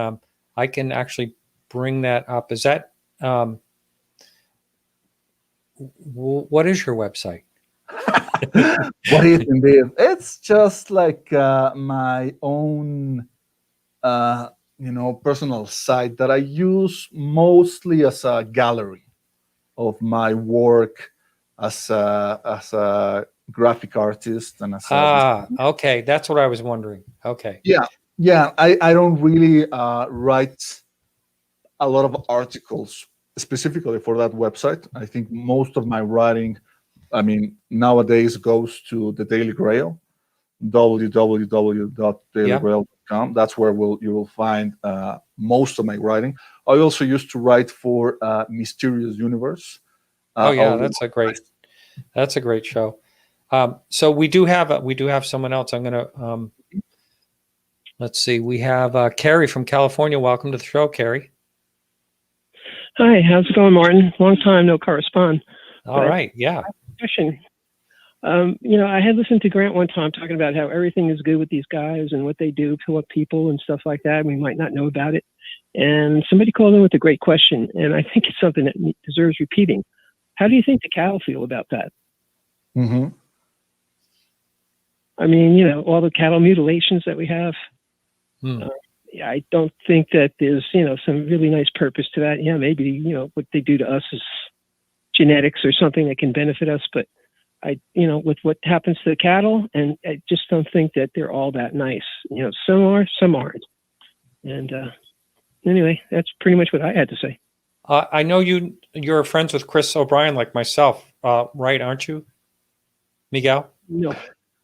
I can actually bring that up. Is that what is your website? What is indeed? It's just like my own, personal site that I use mostly as a gallery of my work as a graphic artist and as okay, that's what I was wondering. Okay. Yeah. I don't really write a lot of articles specifically for that website. I think most of my writing, I mean, nowadays goes to the Daily Grail, www.dailygrail.com. That's where you will find most of my writing. I also used to write for Mysterious Universe. Oh yeah, although that's a great show. So we do have someone else. I'm gonna let's see. We have Carrie from California. Welcome to the show, Carrie. Hi, how's it going, Martin? Long time no correspond. All right, yeah. Question. I had listened to Grant one time talking about how everything is good with these guys and what they do to what people and stuff like that. We might not know about it. And somebody called in with a great question, and I think it's something that deserves repeating. How do you think the cattle feel about that? Mm-hmm. I mean, all the cattle mutilations that we have. I don't think that there's, some really nice purpose to that. Yeah, maybe, what they do to us is genetics or something that can benefit us. But with what happens to the cattle, and I just don't think that they're all that nice. Some are, some aren't. And anyway, that's pretty much what I had to say. I know you're friends with Chris O'Brien, like myself, right? Aren't you, Miguel? No.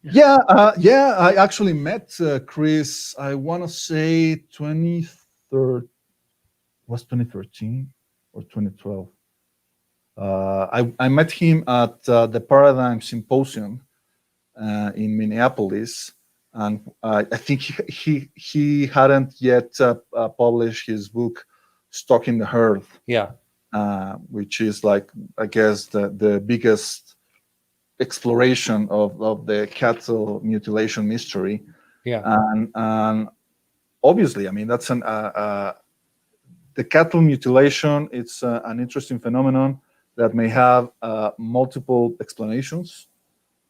Yeah, I actually met Chris. I want to say 2013 or 2012. I met him at the Paradigm Symposium in Minneapolis, and I think he hadn't yet published his book "Stalking the Herd." Yeah, which is like, I guess, the biggest exploration of the cattle mutilation mystery. yeah. And obviously, I mean, that's the cattle mutilation. It's an interesting phenomenon that may have multiple explanations.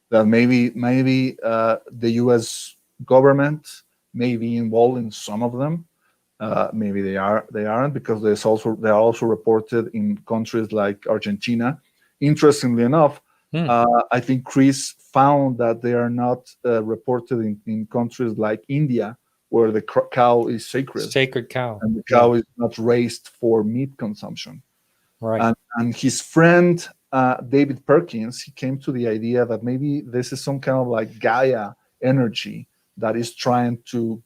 That maybe the U.S. government may be involved in some of them. Maybe they aren't, because they are also reported in countries like Argentina. Interestingly enough, I think Chris found that they are not reported in countries like India, where the cow is sacred. Sacred cow. And the cow is not raised for meat consumption. Right. And his friend, David Perkins, he came to the idea that maybe this is some kind of like Gaia energy that is trying to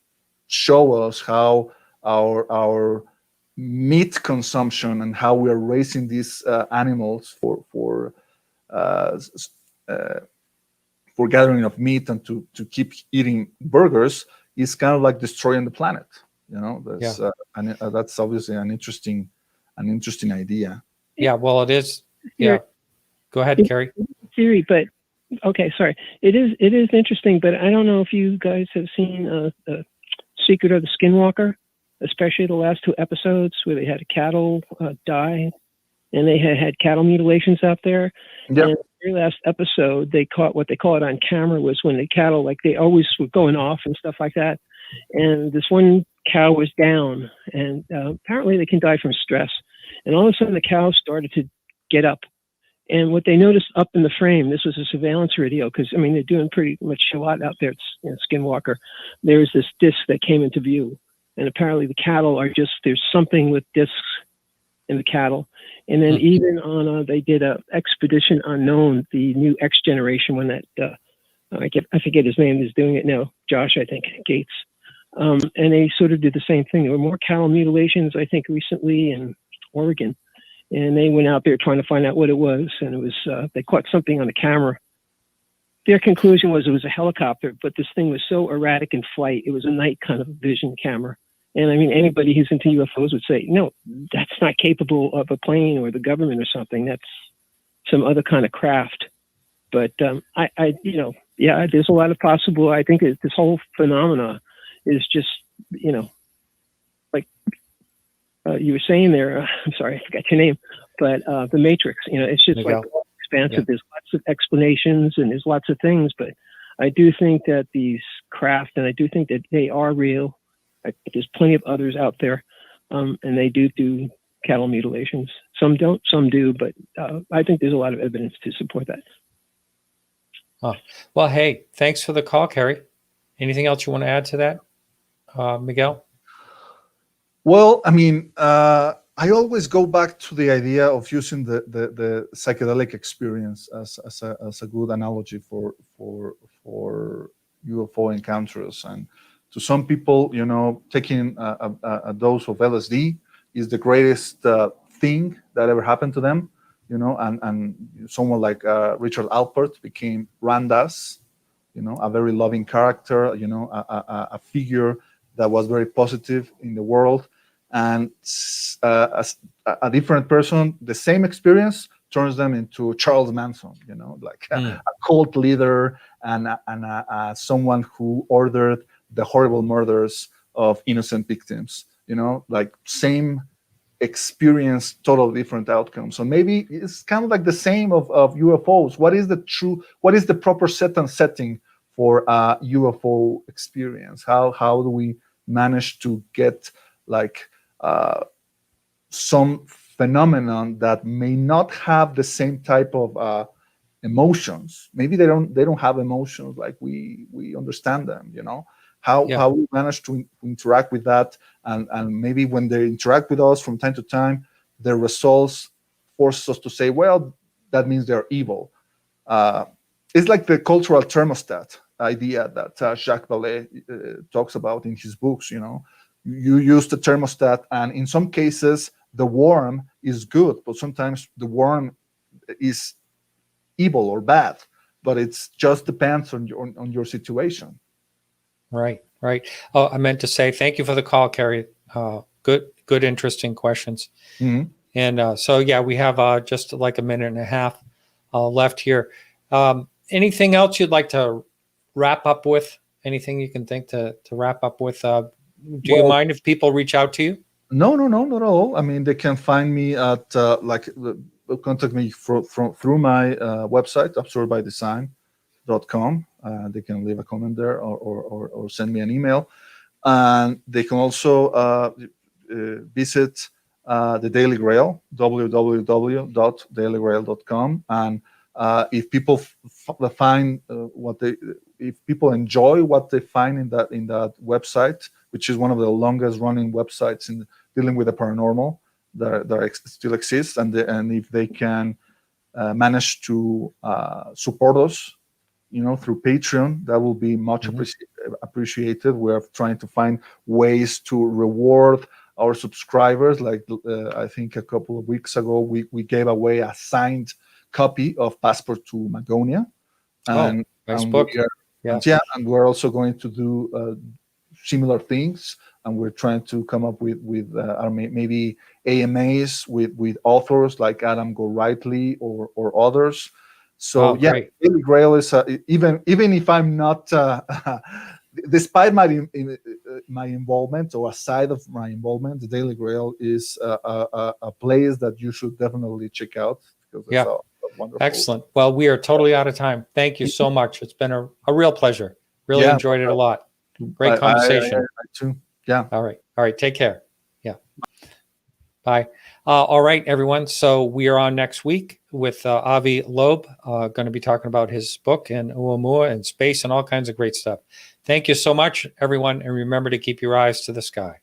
show us how our meat consumption and how we are raising these animals for gathering of meat and to keep eating burgers is kind of like destroying the planet. And that's obviously an interesting idea. Yeah, well, it is. Yeah. Go ahead, Carrie. Theory, but okay, sorry. It is interesting, but I don't know if you guys have seen Secret of the Skinwalker, especially the last 2 episodes where they had a cattle die, and they had cattle mutilations out there. Yeah. And the last episode, they caught what they call it on camera was when the cattle, like, they always were going off and stuff like that. And this one cow was down, and apparently they can die from stress. And all of a sudden, the cow started to get up. And what they noticed up in the frame, this was a surveillance video, because, I mean, they're doing pretty much a lot out there at Skinwalker. There's this disc that came into view. And apparently the cattle are there's something with discs in the cattle. And then even on, they did a Expedition Unknown, the new X generation, when that, I forget his name, is doing it now, Josh, I think, Gates. And they sort of did the same thing. There were more cattle mutilations, I think, recently in Oregon. And they went out there trying to find out what it was. And it was, they caught something on the camera. Their conclusion was it was a helicopter, but this thing was so erratic in flight. It was a night kind of vision camera. And I mean, anybody who's into UFOs would say, no, that's not capable of a plane or the government or something. That's some other kind of craft. But there's a lot of possible. I think this whole phenomena is just, like you were saying there, I'm sorry, I forgot your name, but the Matrix, it's just Miguel. like expansive. Yeah. There's lots of explanations and there's lots of things, but I do think that these craft, and I do think that they are real. There's plenty of others out there, and they do cattle mutilations. Some don't, some do, but I think there's a lot of evidence to support that. Oh, well, hey, thanks for the call, Carrie. Anything else you want to add to that, Miguel? Well, I mean, I always go back to the idea of using the psychedelic experience as a good analogy for UFO encounters. And to some people, taking a dose of LSD is the greatest thing that ever happened to them. And someone like Richard Alpert became Randas, a very loving character, a figure that was very positive in the world. And as a different person, the same experience turns them into Charles Manson, like a cult leader and someone who ordered the horrible murders of innocent victims, like same experience, total different outcomes. So maybe it's kind of like the same of UFOs. What is the proper setting for a UFO experience? How do we manage to get like some phenomenon that may not have the same type of emotions? Maybe they don't have emotions like we understand them. How we manage to interact with that, and maybe when they interact with us from time to time, their results force us to say, well, that means they're evil. It's like the cultural thermostat idea that Jacques Vallée talks about in his books. You use the thermostat, and in some cases the worm is good, but sometimes the worm is evil or bad. But it just depends on your situation. Right. Oh, I meant to say thank you for the call, Kerry. Good, interesting questions. Mm-hmm. And so, yeah, we have just like a minute and a half left here. Anything else you'd like to wrap up with? Anything you can think to wrap up with? Do you mind if people reach out to you? No, not at all. I mean, they can find me at contact me through my website, absorbedbydesign.com. They can leave a comment there or send me an email, and they can also visit the Daily Grail, www.dailygrail.com. And if people find if people enjoy what they find in that website, which is one of the longest running websites in dealing with the paranormal that still exists, and if they can manage to support us, through Patreon, that will be much appreciated. We're trying to find ways to reward our subscribers. Like I think a couple of weeks ago, we gave away a signed copy of Passport to Magonia. And, nice book. And we're also going to do similar things, and we're trying to come up with maybe AMAs with authors like Adam Gorightly or others. So Daily Grail is even if I'm not, despite my involvement or aside of my involvement, the Daily Grail is a place that you should definitely check out, because it's a wonderful. Excellent. Well, we are totally out of time. Thank you so much. It's been a real pleasure. Really enjoyed it a lot. Great conversation. I too. Yeah. All right. Take care. Yeah. Bye. All right, everyone. So we are on next week with Avi Loeb, going to be talking about his book and Oumuamua and space and all kinds of great stuff. Thank you so much, everyone. And remember to keep your eyes to the sky.